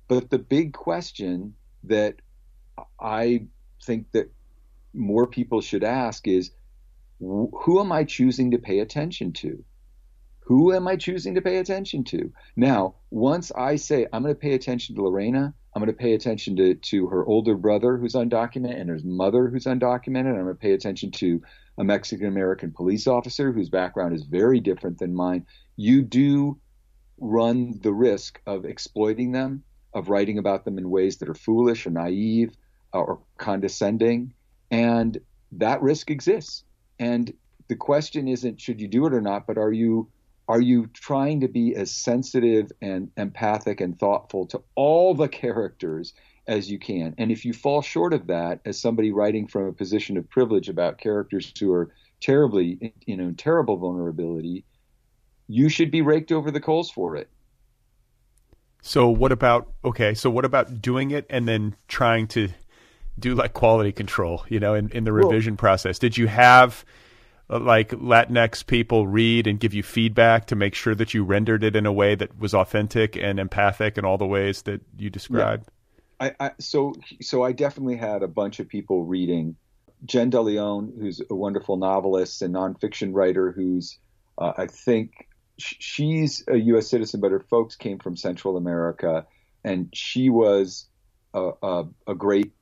But the big question that I think that more people should ask is, who am I choosing to pay attention to? Who am I choosing to pay attention to? Now, once I say I'm going to pay attention to Lorena, I'm going to pay attention to her older brother who's undocumented and his mother who's undocumented. I'm going to pay attention to a Mexican-American police officer whose background is very different than mine. You do run the risk of exploiting them, of writing about them in ways that are foolish or naive or condescending. And that risk exists. And the question isn't should you do it or not, but are you trying to be as sensitive and empathic and thoughtful to all the characters as you can? And if you fall short of that, as somebody writing from a position of privilege about characters who are terribly, terrible vulnerability, you should be raked over the coals for it. So what about doing it and then trying to do like quality control, in the revision process? Did you have like Latinx people read and give you feedback to make sure that you rendered it in a way that was authentic and empathic in all the ways that you described? Yeah. So I definitely had a bunch of people reading. Jen DeLeon, who's a wonderful novelist and nonfiction writer, who's I think she's a U.S. citizen, but her folks came from Central America, and she was a great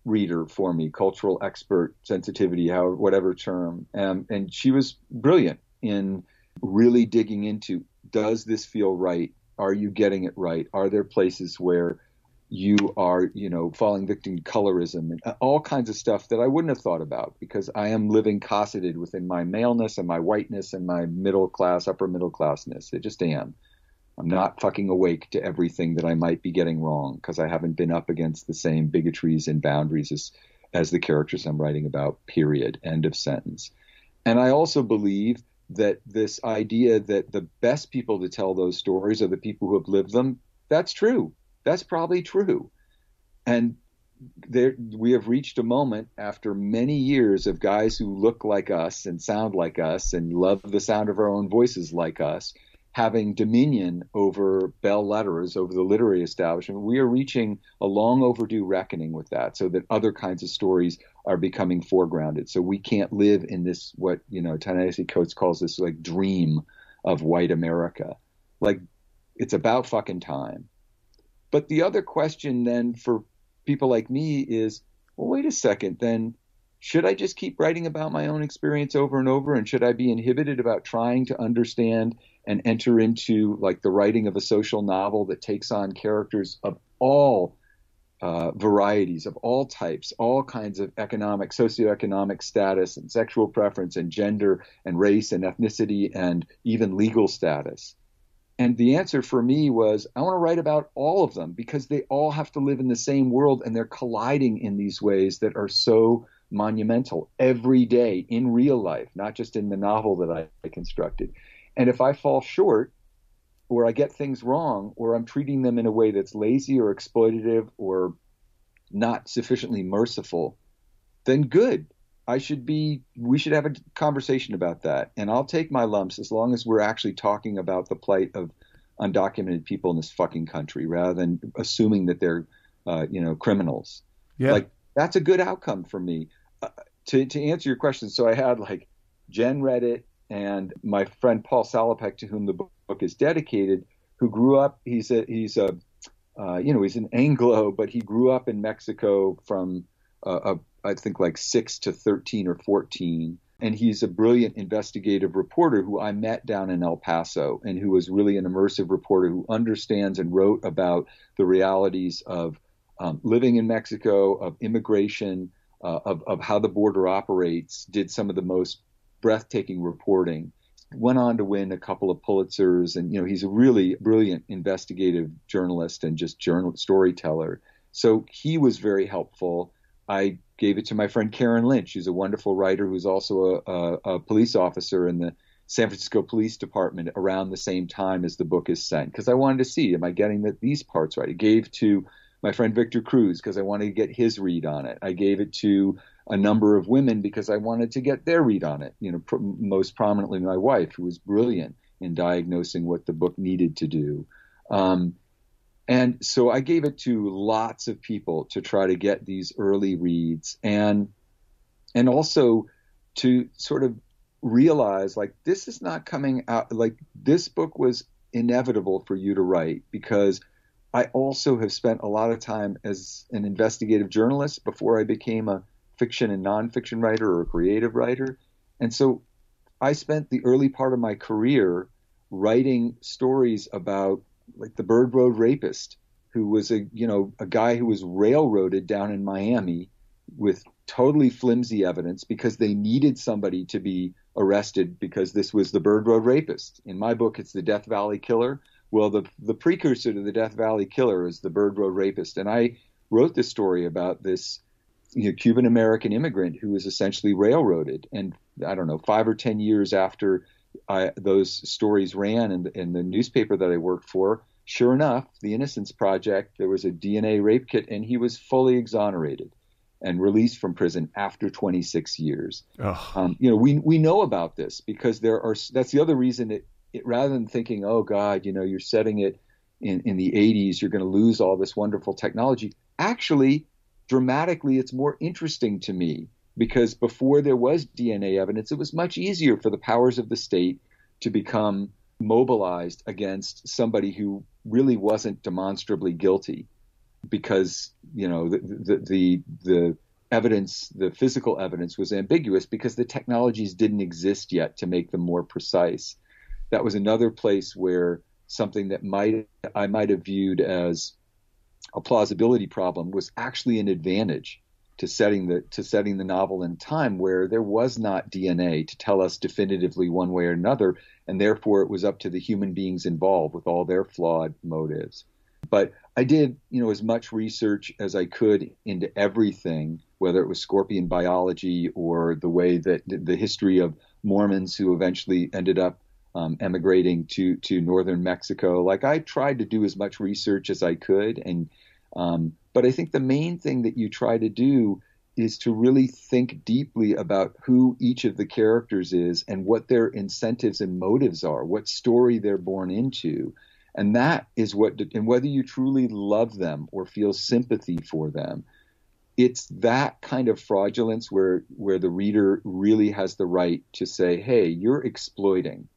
reader for me, cultural expert, sensitivity, whatever term. And she was brilliant in really digging into, does this feel right? Are you getting it right? Are there places where you are, falling victim to colorism and all kinds of stuff that I wouldn't have thought about, because I am living cosseted within my maleness and my whiteness and my upper middle classness. I just am. I'm not fucking awake to everything that I might be getting wrong, because I haven't been up against the same bigotries and boundaries as the characters I'm writing about, period, end of sentence. And I also believe that this idea that the best people to tell those stories are the people who have lived them, that's true. That's probably true. And we have reached a moment after many years of guys who look like us and sound like us and love the sound of our own voices like us, having dominion over bell letterers, over the literary establishment. We are reaching a long overdue reckoning with that, so that other kinds of stories are becoming foregrounded. So we can't live in this, what, Ta-Nehisi Coates calls this like dream of white America. Like, it's about fucking time. But the other question then for people like me is, well, wait a second, then should I just keep writing about my own experience over and over? And should I be inhibited about trying to understand and enter into like the writing of a social novel that takes on characters of all varieties, of all types, all kinds of economic, socioeconomic status and sexual preference and gender and race and ethnicity and even legal status? And the answer for me was, I want to write about all of them, because they all have to live in the same world, and they're colliding in these ways that are so monumental every day in real life, not just in the novel that I constructed. And if I fall short, or I get things wrong, or I'm treating them in a way that's lazy or exploitative or not sufficiently merciful, then good. We should have a conversation about that. And I'll take my lumps as long as we're actually talking about the plight of undocumented people in this fucking country, rather than assuming that they're, criminals. Yeah. Like, that's a good outcome for me. To answer your question, so I had like Jen read it, and my friend Paul Salopek, to whom the book is dedicated, who grew up, he's an Anglo, but he grew up in Mexico from I think like 6 to 13 or 14. And he's a brilliant investigative reporter who I met down in El Paso, and who was really an immersive reporter who understands and wrote about the realities of living in Mexico, of immigration, of how the border operates, did some of the most breathtaking reporting, went on to win a couple of Pulitzers. And, he's a really brilliant investigative journalist and just storyteller. So he was very helpful. I gave it to my friend Karen Lynch, who's a wonderful writer, who's also a police officer in the San Francisco Police Department around the same time as the book is sent, because I wanted to see, am I getting these parts right? I gave to my friend Victor Cruz because I wanted to get his read on it. I gave it to a number of women because I wanted to get their read on it, most prominently my wife, who was brilliant in diagnosing what the book needed to do. And so I gave it to lots of people to try to get these early reads, and also to sort of realize, like, this is not coming out, like, this book was inevitable for you to write, because I also have spent a lot of time as an investigative journalist before I became a fiction and nonfiction writer or a creative writer. And so I spent the early part of my career writing stories about, like, the Bird Road rapist, who was a guy who was railroaded down in Miami with totally flimsy evidence because they needed somebody to be arrested because this was the Bird Road rapist. In my book, it's the Death Valley Killer. Well, the precursor to the Death Valley Killer is the Bird Road rapist. And I wrote this story about this Cuban-American immigrant who was essentially railroaded. And I don't know, 5 or 10 years after those stories ran in the newspaper that I worked for, sure enough, the Innocence Project, there was a DNA rape kit, and he was fully exonerated and released from prison after 26 years. We know about this because that's the other reason it rather than thinking, oh God, you're setting it in the 80s, you're going to lose all this wonderful technology. Actually, dramatically, it's more interesting to me, because before there was DNA evidence, it was much easier for the powers of the state to become mobilized against somebody who really wasn't demonstrably guilty, because the evidence, the physical evidence, was ambiguous because the technologies didn't exist yet to make them more precise. That was another place where something that I might have viewed as a plausibility problem was actually an advantage to setting the novel in a time where there was not DNA to tell us definitively one way or another, and therefore it was up to the human beings involved with all their flawed motives. But I did, as much research as I could into everything, whether it was scorpion biology or the way that the history of Mormons who eventually ended up emigrating to northern Mexico. Like, I tried to do as much research as I could, but I think the main thing that you try to do is to really think deeply about who each of the characters is and what their incentives and motives are, what story they're born into. And that is and whether you truly love them or feel sympathy for them, it's that kind of fraudulence where the reader really has the right to say, hey, you're exploiting,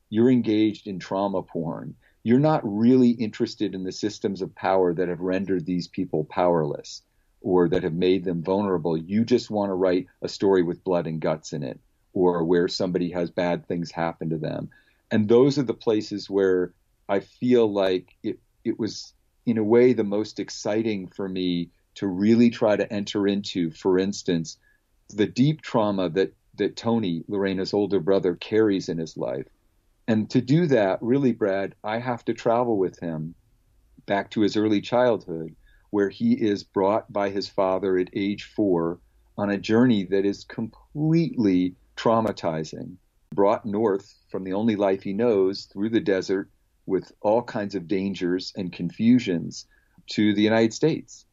you're engaged in trauma porn. You're not really interested in the systems of power that have rendered these people powerless or that have made them vulnerable. You just want to write a story with blood and guts in it, or where somebody has bad things happen to them. And those are the places where I feel like it was, in a way, the most exciting for me to really try to enter into, for instance, the deep trauma that Tony, Lorena's older brother, carries in his life. And to do that, really, Brad, I have to travel with him back to his early childhood, where he is brought by his father at age 4 on a journey that is completely traumatizing, brought north from the only life he knows, through the desert with all kinds of dangers and confusions, to the United States,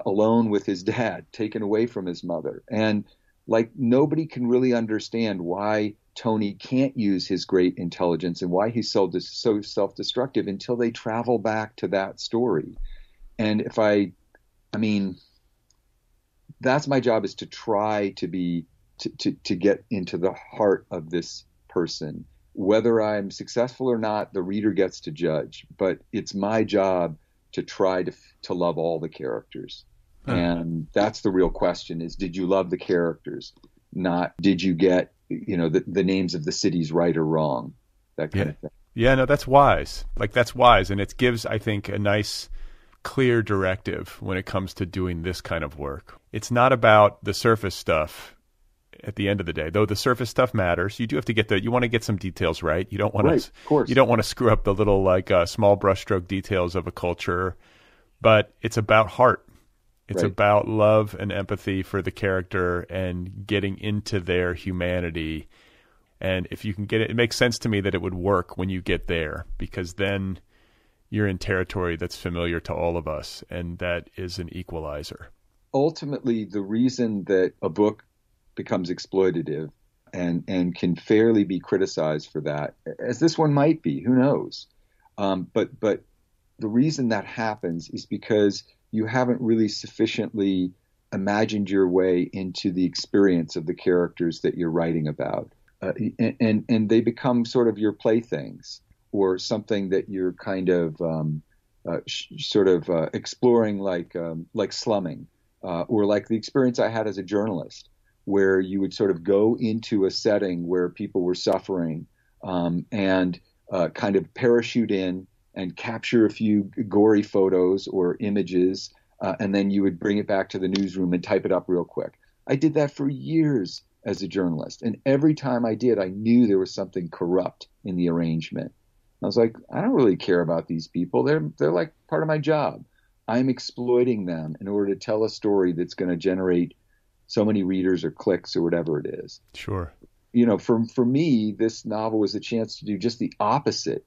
alone with his dad, taken away from his mother. And like, nobody can really understand why Tony can't use his great intelligence and why he's so self-destructive until they travel back to that story. And that's my job, is to try to get into the heart of this person. Whether I'm successful or not, the reader gets to judge, but it's my job to try to love all the characters. And that's the real question, is, did you love the characters? Not, did you get, the names of the cities right or wrong? That kind of thing. Yeah, no, that's wise. That's wise. And it gives, I think, a nice, clear directive when it comes to doing this kind of work. It's not about the surface stuff at the end of the day, though the surface stuff matters. You do have to you want to get some details right. You don't want right, of course. You don't want to screw up the little small brushstroke details of a culture, but it's about heart. It's right. About love and empathy for the character and getting into their humanity. And if you can get it, it makes sense to me that it would work when you get there, because then you're in territory that's familiar to all of us, and that is an equalizer. Ultimately, the reason that a book becomes exploitative and can fairly be criticized for that, as this one might be, who knows? But the reason that happens is because you haven't really sufficiently imagined your way into the experience of the characters that you're writing about. And they become sort of your playthings, or something that you're kind of exploring, like slumming, or like the experience I had as a journalist, where you would sort of go into a setting where people were suffering, and kind of parachute in and capture a few gory photos or images, and then you would bring it back to the newsroom and type it up real quick. I did that for years as a journalist, and every time I did, I knew there was something corrupt in the arrangement. I was like, I don't really care about these people. They're like part of my job. I'm exploiting them in order to tell a story that's going to generate so many readers or clicks or whatever it is. Sure. For me, this novel was a chance to do just the opposite,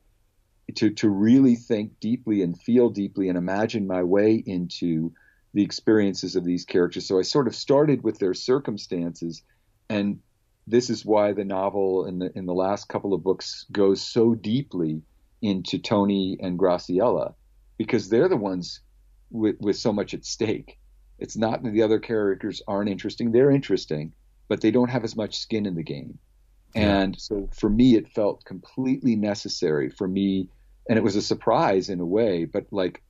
to really think deeply and feel deeply and imagine my way into the experiences of these characters. So I sort of started with their circumstances, and this is why the novel in the last couple of books goes so deeply into Tony and Graciela, because they're the ones with so much at stake. It's not that the other characters aren't interesting. They're interesting, but they don't have as much skin in the game. And so for me, it felt completely necessary for me. And it was a surprise in a way, but like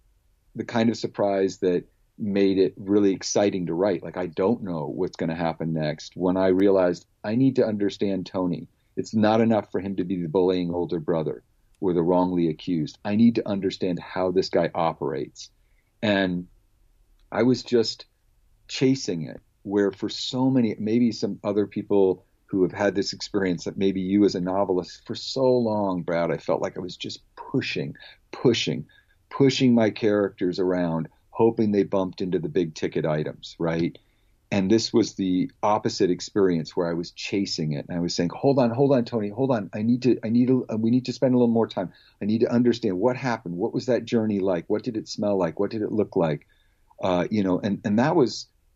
the kind of surprise that made it really exciting to write. Like, I don't know what's going to happen next. When I realized I need to understand Tony, it's not enough for him to be the bullying older brother or the wrongly accused. I need to understand how this guy operates. And I was just chasing it, where for so many, maybe some other people who have had this experience, that maybe you as a novelist, for so long, Brad, I felt like I was just pushing my characters around, hoping they bumped into the big ticket items, right? And this was the opposite experience, where I was chasing it, and I was saying, "Hold on, Tony, hold on. We need to spend a little more time. I need to understand what happened. What was that journey like? What did it smell like? What did it look like?" And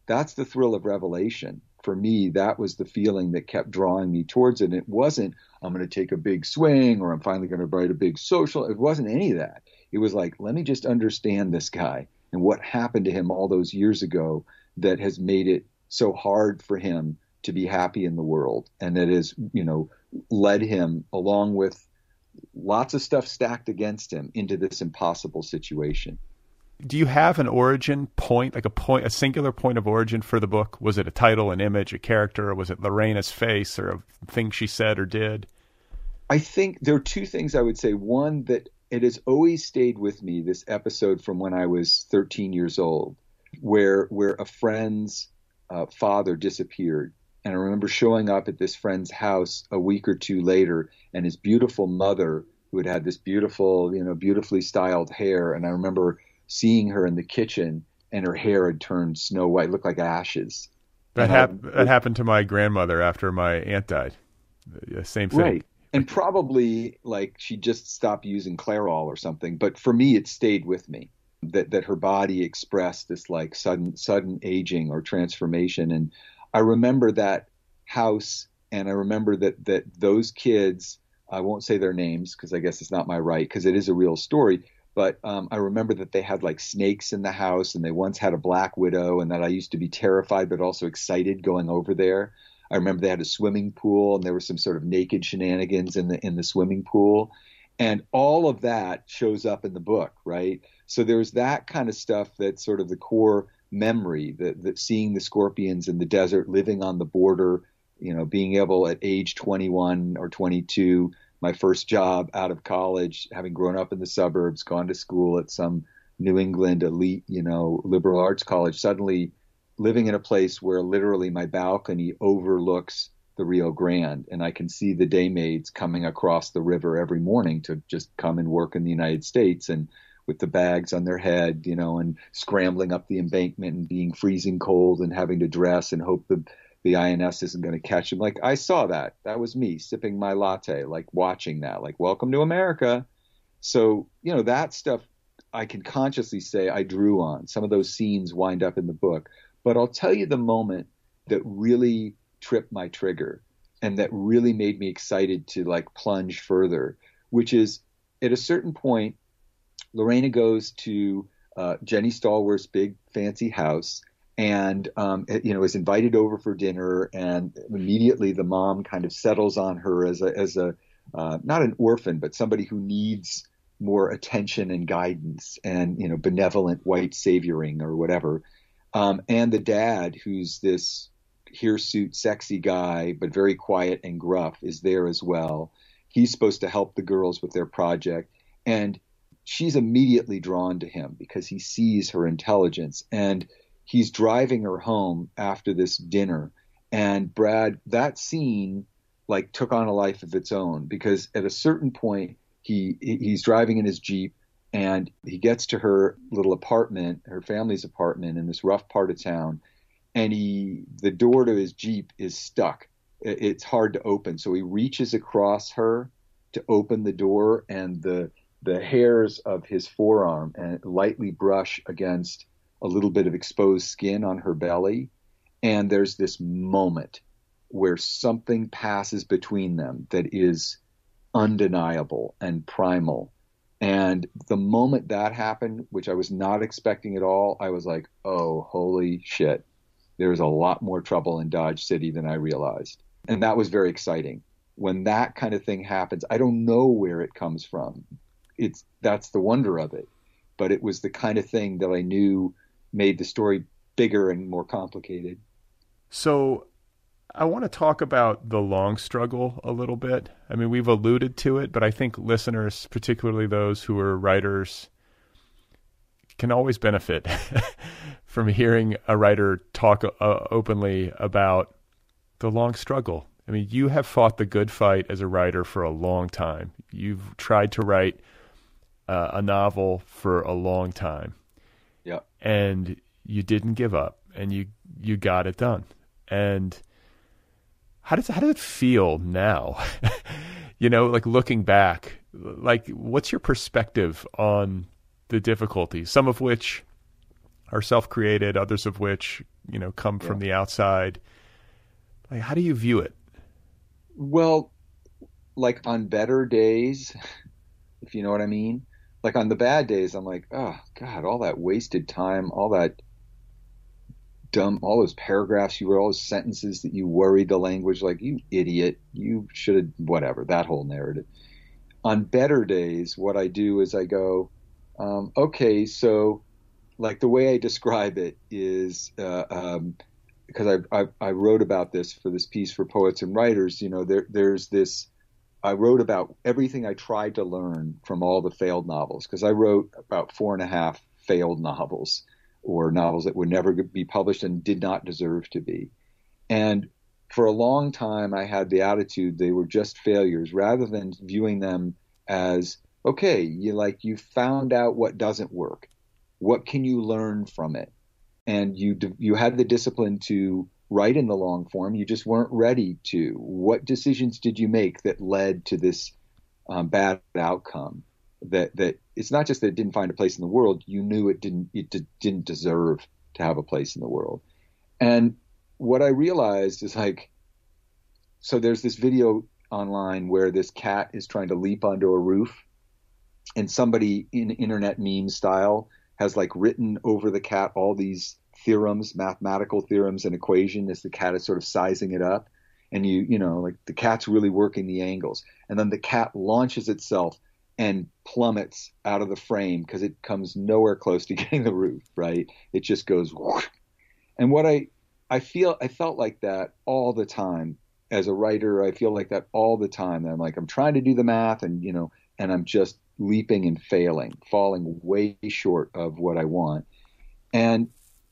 that's the thrill of revelation. For me, that was the feeling that kept drawing me towards it. And it wasn't, I'm going to take a big swing, or I'm finally going to write a big social. It wasn't any of that. It was like, let me just understand this guy and what happened to him all those years ago that has made it so hard for him to be happy in the world. And that has, led him, along with lots of stuff stacked against him, into this impossible situation. Do you have an origin point, like a singular point of origin for the book? Was it a title, an image, a character, or was it Lorena's face, or a thing she said or did? I think there are two things I would say. One, that it has always stayed with me, this episode from when I was 13 years old, where a friend's father disappeared. And I remember showing up at this friend's house a week or two later, and his beautiful mother, who had had this beautiful, beautifully styled hair. And I remember seeing her in the kitchen, and her hair had turned snow white, looked like ashes. That happened to my grandmother after my aunt died. Same thing. Right. And probably like she just stopped using Clairol or something. But for me, it stayed with me that her body expressed this like sudden aging or transformation. And I remember that house, and I remember that those kids, I won't say their names because I guess it's not my right, because it is a real story. But I remember that they had like snakes in the house, and they once had a black widow, and that I used to be terrified but also excited going over there. I remember they had a swimming pool, and there was some sort of naked shenanigans in the swimming pool. And all of that shows up in the book, right? So there's that kind of stuff that's sort of the core memory, that seeing the scorpions in the desert, living on the border, being able at age 21 or 22, my first job out of college, having grown up in the suburbs, gone to school at some New England elite, liberal arts college, suddenly living in a place where literally my balcony overlooks the Rio Grande, and I can see the day maids coming across the river every morning to just come and work in the United States, and with the bags on their head, and scrambling up the embankment and being freezing cold and having to dress and hope the INS isn't going to catch them. Like, I saw that. That was me sipping my latte, like watching that, like, welcome to America. So, that stuff I can consciously say I drew on. Some of those scenes wind up in the book. But I'll tell you the moment that really tripped my trigger and that really made me excited to like plunge further, which is at a certain point, Lorena goes to Jenny Stallworth's big fancy house, and is invited over for dinner, and immediately the mom kind of settles on her as a not an orphan, but somebody who needs more attention and guidance and benevolent white savioring or whatever. And the dad, who's this hirsute, sexy guy, but very quiet and gruff, is there as well. He's supposed to help the girls with their project, and she's immediately drawn to him because he sees her intelligence, and he's driving her home after this dinner. And Brad, that scene like took on a life of its own, because at a certain point he's driving in his Jeep, and he gets to her little apartment, her family's apartment in this rough part of town, and the door to his Jeep is stuck. It's hard to open. So he reaches across her to open the door, and the hairs of his forearm and lightly brush against a little bit of exposed skin on her belly. And there's this moment where something passes between them that is undeniable and primal. And the moment that happened, which I was not expecting at all, I was like, oh, holy shit. There's a lot more trouble in Dodge City than I realized. And that was very exciting. when that kind of thing happens, I don't know where it comes from. That's the wonder of it. But it was the kind of thing that I knew made the story bigger and more complicated. So I want to talk about the long struggle a little bit. I mean, we've alluded to it, but I think listeners, particularly those who are writers, can always benefit from hearing a writer talk openly about the long struggle. I mean, you have fought the good fight as a writer for a long time. You've tried to write a novel for a long time. Yeah. And you didn't give up, and you got it done. And how does it feel now? You know, like looking back, like what's your perspective on the difficulties, some of which are self-created, others of which, you know, come from the outside? Like, how do you view it? Well, like on better days, if you know what I mean, like on the bad days, I'm like, oh God, all that wasted time, all that dumb, all those paragraphs you wrote, all those sentences that you worried the language, like, you idiot, you should have, whatever, that whole narrative. On better days, what I do is I go, okay, so like the way I describe it is, because I wrote about this for this piece for Poets and Writers, you know, there's this, I wrote about everything I tried to learn from all the failed novels, because I wrote about 4.5 failed novels, or novels that would never be published and did not deserve to be. And for a long time, I had the attitude they were just failures, rather than viewing them as, okay, you found out what doesn't work. What can you learn from it? And you had the discipline to write in the long form. You just weren't ready to. What decisions did you make that led to this bad outcome? That it's not just that it didn't find a place in the world. You knew it didn't deserve to have a place in the world. And what I realized is, like, so there's this video online where this cat is trying to leap onto a roof, and somebody in internet meme style has like written over the cat all these theorems, mathematical theorems and equation, as the cat is sort of sizing it up. And you know, like the cat's really working the angles. And then the cat launches itself and plummets out of the frame because it comes nowhere close to getting the roof, right? It just goes whoosh. And what I felt like that all the time as a writer. I feel like that all the time. I'm like, I'm trying to do the math, and you know, and I'm just leaping and failing, falling way short of what I want. And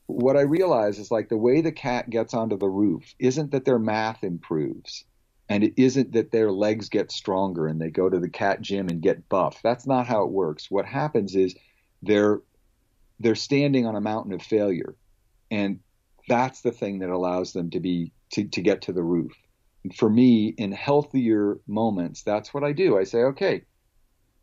what I realize is, like, the way the cat gets onto the roof isn't that their math improves, and it isn't that their legs get stronger and they go to the cat gym and get buff. That's not how it works. What happens is they're standing on a mountain of failure, and that's the thing that allows them to get to the roof. And for me, in healthier moments, that's what I do. I say, okay,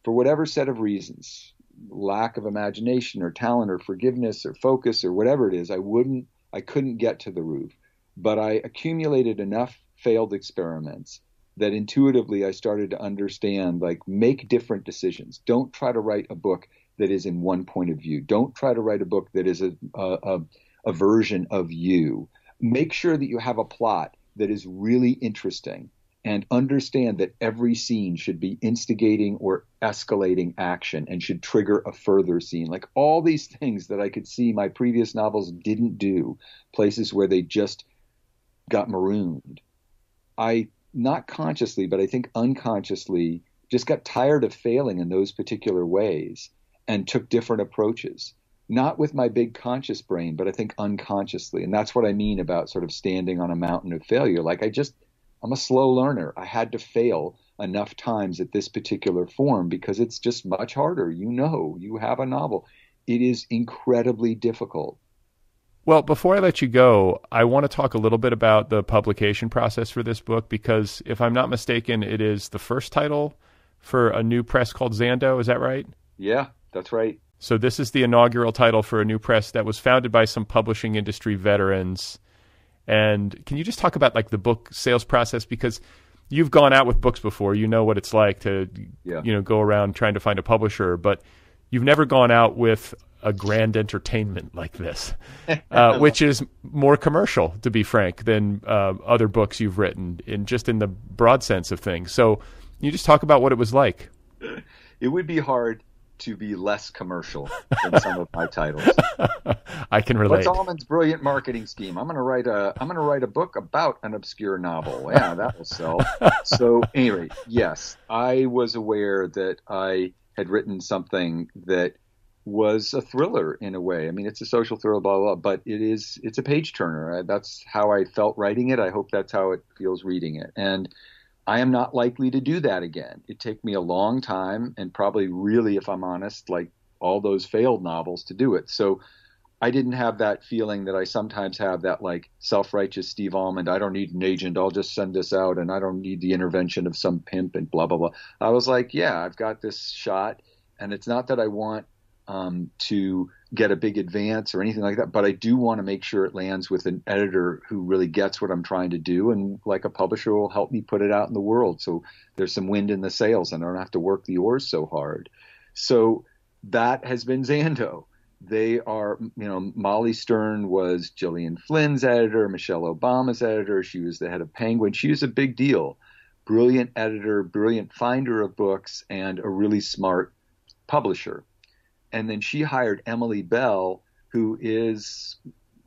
for whatever set of reasons, lack of imagination or talent or forgiveness or focus or whatever it is, I couldn't get to the roof. But I accumulated enough failed experiments that intuitively I started to understand, like, make different decisions. Don't try to write a book that is in one point of view. Don't try to write a book that is a version of you. Make sure that you have a plot that is really interesting, and understand that every scene should be instigating or escalating action and should trigger a further scene. Like, all these things that I could see my previous novels didn't do, places where they just got marooned. I, not consciously, but I think unconsciously, just got tired of failing in those particular ways and took different approaches. Not with my big conscious brain, but I think unconsciously. And that's what I mean about sort of standing on a mountain of failure. Like, I'm a slow learner. I had to fail enough times at this particular form because it's just much harder. You know, you have a novel. It is incredibly difficult. Well, before I let you go, I want to talk a little bit about the publication process for this book, because if I'm not mistaken, it is the first title for a new press called Zando. Is that right? Yeah, that's right. So this is the inaugural title for a new press that was founded by some publishing industry veterans. And can you just talk about, like, the book sales process? Because you've gone out with books before. You know what it's like to, go around trying to find a publisher. But you've never gone out with a grand entertainment like this, which is more commercial, to be frank, than other books you've written, in the broad sense of things. So you just talk about what it was like. It would be hard to be less commercial than some of my titles. I can relate. What's Almond's brilliant marketing scheme? I'm going to write a book about an obscure novel. Yeah, that will sell. So anyway, yes, I was aware that I had written something that was a thriller in a way. I mean, it's a social thriller, blah, blah, blah, but it's a page turner. That's how I felt writing it. I hope that's how it feels reading it. And I am not likely to do that again. It'd take me a long time and probably really, if I'm honest, like all those failed novels to do it. So I didn't have that feeling that I sometimes have, that like self-righteous Steve Almond, I don't need an agent, I'll just send this out and I don't need the intervention of some pimp and blah, blah, blah. I was like, yeah, I've got this shot, and it's not that I want to get a big advance or anything like that, but I do want to make sure it lands with an editor who really gets what I'm trying to do, and like a publisher will help me put it out in the world, so there's some wind in the sails and I don't have to work the oars so hard. So that has been Zando. They are, Molly Stern was Gillian Flynn's editor, Michelle Obama's editor. She was the head of Penguin. She was a big deal. Brilliant editor, brilliant finder of books, and a really smart publisher. And then she hired Emily Bell, who is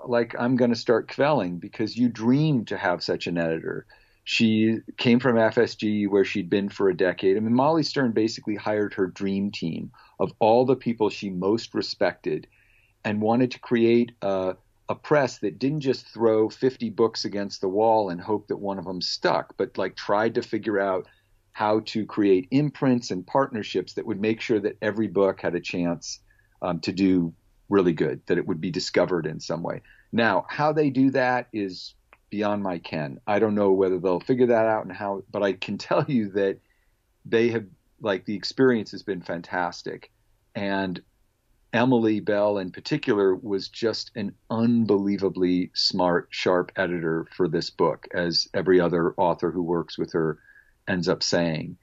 like, I'm going to start quelling, because you dream to have such an editor. She came from FSG, where she'd been for a decade. I mean, Molly Stern basically hired her dream team of all the people she most respected, and wanted to create a press that didn't just throw 50 books against the wall and hope that one of them stuck, but like tried to figure out how to create imprints and partnerships that would make sure that every book had a chance to do really good, that it would be discovered in some way. Now, how they do that is beyond my ken. I don't know whether they'll figure that out and how, but I can tell you that they have, like, the experience has been fantastic. And Emily Bell in particular was just an unbelievably smart, sharp editor for this book, as every other author who works with her ends up saying.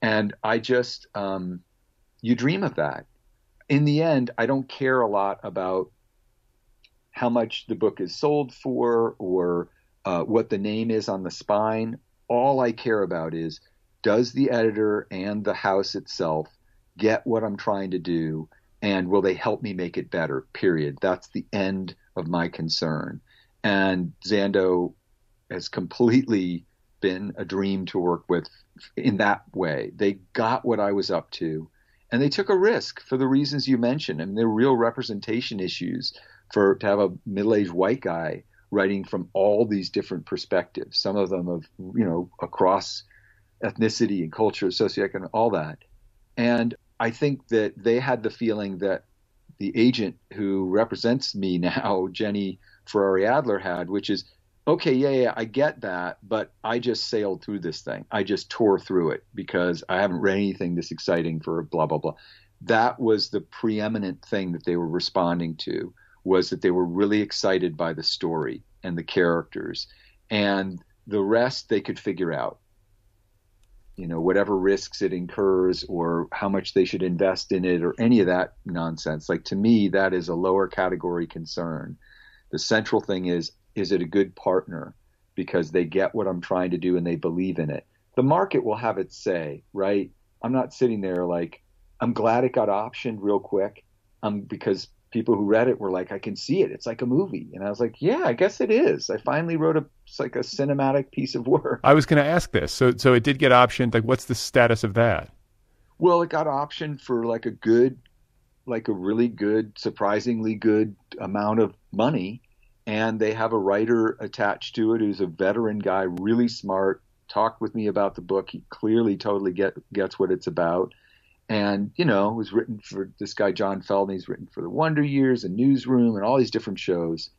And I just, you dream of that. In the end, I don't care a lot about how much the book is sold for or what the name is on the spine. All I care about is, does the editor and the house itself get what I'm trying to do, and will they help me make it better, period. That's the end of my concern. And Zando has completely been a dream to work with in that way. They got what I was up to, and they took a risk for the reasons you mentioned. I mean, there are real representation issues to have a middle-aged white guy writing from all these different perspectives, some of them of, across ethnicity and culture, socioeconomic, all that. And I think that they had the feeling that the agent who represents me now, Jenny Ferrari Adler, had, which is, okay, yeah, I get that, but I just sailed through this thing. I just tore through it because I haven't read anything this exciting for blah, blah, blah. That was the preeminent thing that they were responding to, was that they were really excited by the story and the characters, and the rest they could figure out. Whatever risks it incurs or how much they should invest in it or any of that nonsense. Like, to me, that is a lower category concern. The central thing is it a good partner, because they get what I'm trying to do and they believe in it. The market will have its say, right? I'm not sitting there like, I'm glad it got optioned real quick, because people who read it were like, I can see it. It's like a movie. And I was like, yeah, I guess it is. I finally wrote it's like a cinematic piece of work. I was going to ask this. So it did get optioned. Like, what's the status of that? Well, it got optioned for like a really good, surprisingly good amount of money. And they have a writer attached to it who's a veteran guy, really smart, talked with me about the book. He clearly totally gets what it's about. And, it was written for this guy, John Feldman. He's written for The Wonder Years and Newsroom and all these different shows.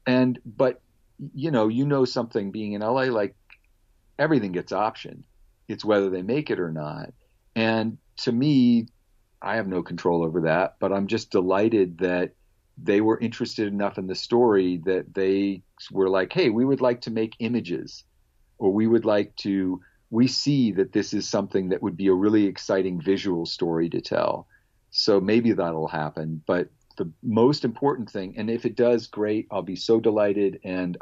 But something being in LA, like, everything gets optioned. It's whether they make it or not. And to me, I have no control over that, but I'm just delighted that they were interested enough in the story that they were like, hey, we would like to make images, or we see that this is something that would be a really exciting visual story to tell. So maybe that'll happen. But the most important thing. And if it does, great, I'll be so delighted. And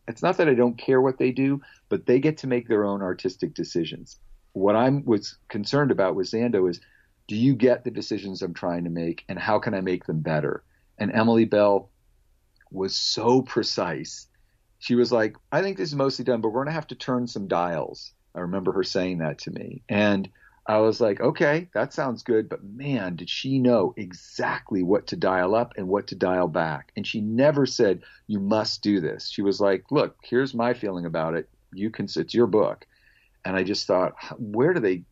it's not that I don't care what they do, but they get to make their own artistic decisions. What I was concerned about with Zando is, do you get the decisions I'm trying to make, and how can I make them better? And Emily Bell was so precise. She was like, I think this is mostly done, but we're going to have to turn some dials. I remember her saying that to me. And I was like, okay, that sounds good. But man, did she know exactly what to dial up and what to dial back. And she never said, you must do this. She was like, look, here's my feeling about it. It's your book. And I just thought, where did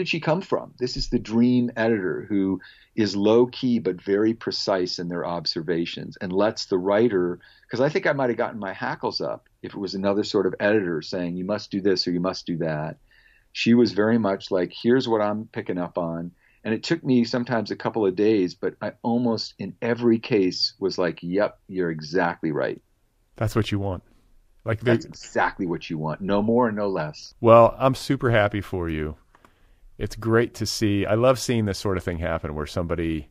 she come from? This is the dream editor who is low key but very precise in their observations and lets the writer, because I think I might have gotten my hackles up if it was another sort of editor saying you must do this or you must do that. She was very much like, here's what I'm picking up on. And it took me sometimes a couple of days, but I almost in every case was like, yep, you're exactly right. That's what you want. That's exactly what you want. No more and no less. Well, I'm super happy for you. It's great to see. I love seeing this sort of thing happen where somebody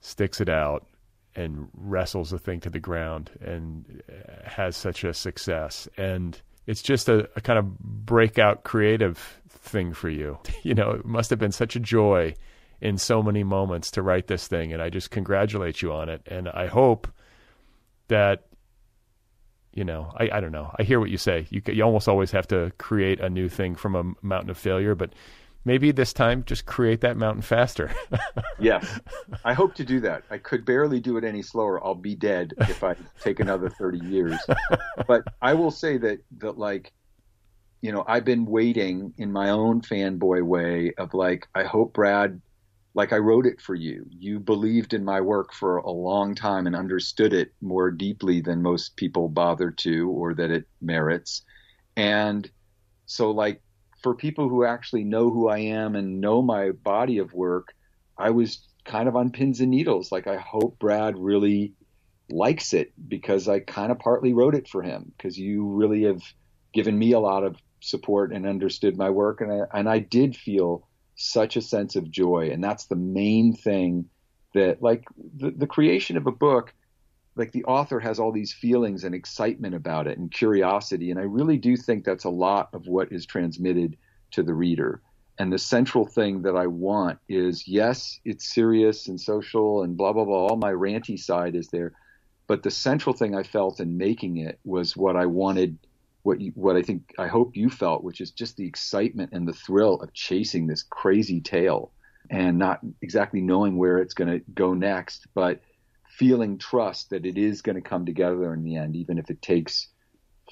sticks it out and wrestles the thing to the ground and has such a success. And it's just a kind of breakout creative thing for you. It must have been such a joy in so many moments to write this thing. And I just congratulate you on it. And I hope that, I don't know. I hear what you say. You almost always have to create a new thing from a mountain of failure, but maybe this time just create that mountain faster. Yes. I hope to do that. I could barely do it any slower. I'll be dead if I take another 30 years. But I will say that I've been waiting in my own fanboy way of I hope, Brad, I wrote it for you. You believed in my work for a long time and understood it more deeply than most people bother to, or that it merits. And so for people who actually know who I am and know my body of work, I was kind of on pins and needles. I hope Brad really likes it, because I kind of partly wrote it for him, because you really have given me a lot of support and understood my work. And I did feel such a sense of joy. And that's the main thing, that the creation of a book, the author has all these feelings and excitement about it and curiosity. And I really do think that's a lot of what is transmitted to the reader. And the central thing that I want is, yes, it's serious and social and blah, blah, blah. All my ranty side is there. But the central thing I felt in making it was what I wanted, what I hope you felt, which is just the excitement and the thrill of chasing this crazy tale and not exactly knowing where it's going to go next, but feeling trust that it is going to come together in the end, even if it takes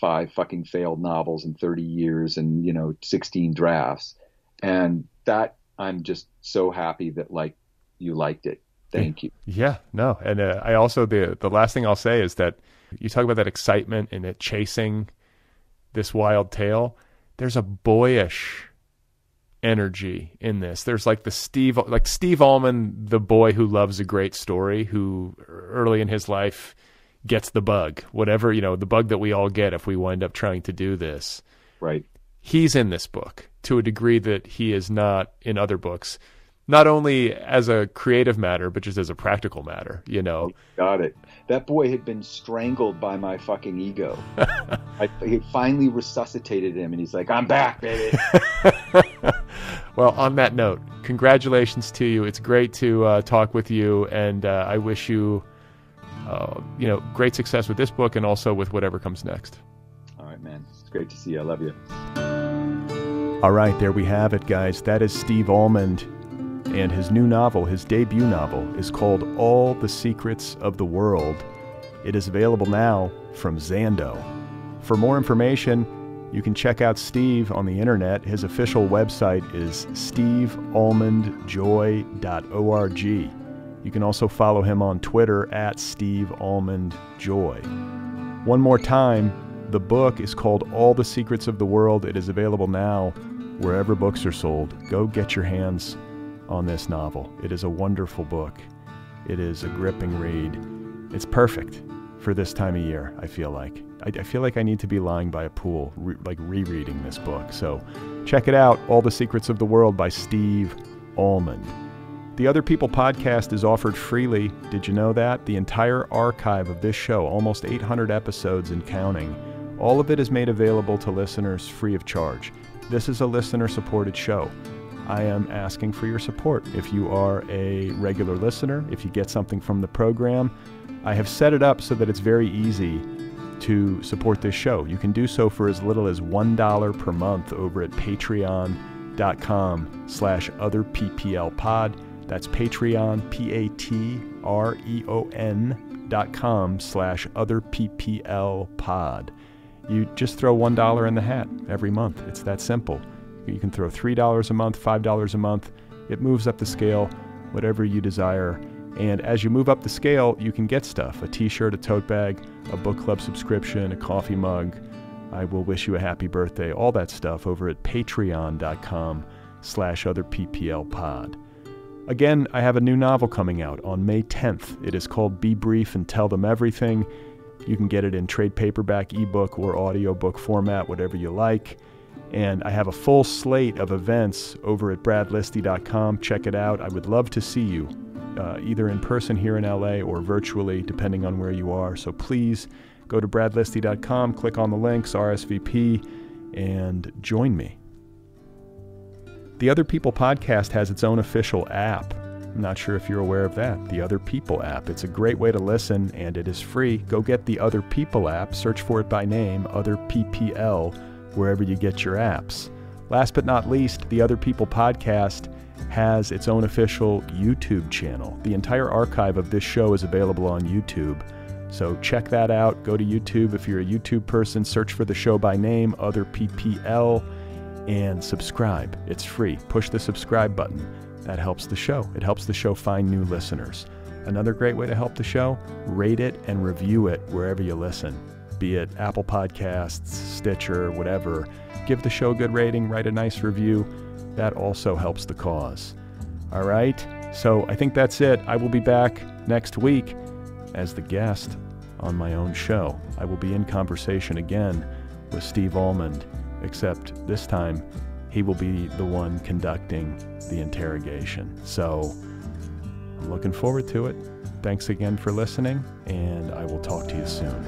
5 fucking failed novels and 30 years and, 16 drafts. And that, I'm just so happy that you liked it. Thank you. Yeah, no. And I also, the last thing I'll say is that you talk about that excitement and it chasing this wild tale. There's a boyish energy in this. There's Steve Almond, the boy who loves a great story, who early in his life gets the bug, whatever, the bug that we all get if we wind up trying to do this. Right. He's in this book to a degree that he is not in other books, not only as a creative matter, but just as a practical matter, Oh, got it. That boy had been strangled by my fucking ego. He finally resuscitated him, and he's like, I'm back, baby. Well, on that note, congratulations to you. It's great to talk with you, and I wish you, great success with this book and also with whatever comes next. All right, man. It's great to see you. I love you. All right, there we have it, guys. That is Steve Almond. And his new novel, his debut novel, is called All the Secrets of the World. It is available now from Zando. For more information, you can check out Steve on the internet. His official website is stevealmondjoy.org. You can also follow him on Twitter @SteveAlmondJoy. One more time, the book is called All the Secrets of the World. It is available now wherever books are sold. Go get your hands on this novel. It is a wonderful book. It is a gripping read. It's perfect for this time of year, I feel like. I feel like I need to be lying by a pool, rereading this book. So check it out, All the Secrets of the World by Steve Almond. The Other People podcast is offered freely. Did you know that? The entire archive of this show, almost 800 episodes and counting, all of it is made available to listeners free of charge. This is a listener-supported show. I am asking for your support. If you are a regular listener, if you get something from the program, I have set it up so that it's very easy to support this show. You can do so for as little as $1 per month over at patreon.com/otherpplpod. That's Patreon, patreon.com/otherpplpod. You just throw $1 in the hat every month. It's that simple. You can throw $3 a month, $5 a month. It moves up the scale, whatever you desire. And as you move up the scale, you can get stuff: a t-shirt, a tote bag, a book club subscription, a coffee mug. I will wish you a happy birthday, all that stuff over at patreon.com/otherpplpod. Again, I have a new novel coming out on May 10th. It is called Be Brief and Tell Them Everything. You can get it in trade paperback, ebook, or audiobook format, whatever you like. And I have a full slate of events over at bradlisti.com. Check it out. I would love to see you, either in person here in LA or virtually, depending on where you are. So please go to bradlisti.com, click on the links, RSVP, and join me. The Other People podcast has its own official app. I'm not sure if you're aware of that, the Other People app. It's a great way to listen, and it is free. Go get the Other People app, search for it by name, Otherppl, wherever you get your apps. Last but not least, the Other People podcast has its own official YouTube channel. The entire archive of this show is available on YouTube. So check that out. Go to YouTube. If you're a YouTube person, search for the show by name, Otherppl, and subscribe. It's free. Push the subscribe button. That helps the show. It helps the show find new listeners. Another great way to help the show, rate it and review it wherever you listen, be it Apple Podcasts, Stitcher, whatever. Give the show a good rating, write a nice review. That also helps the cause. All right, so I think that's it. I will be back next week as the guest on my own show. I will be in conversation again with Steve Almond, except this time he will be the one conducting the interrogation. So I'm looking forward to it. Thanks again for listening, and I will talk to you soon.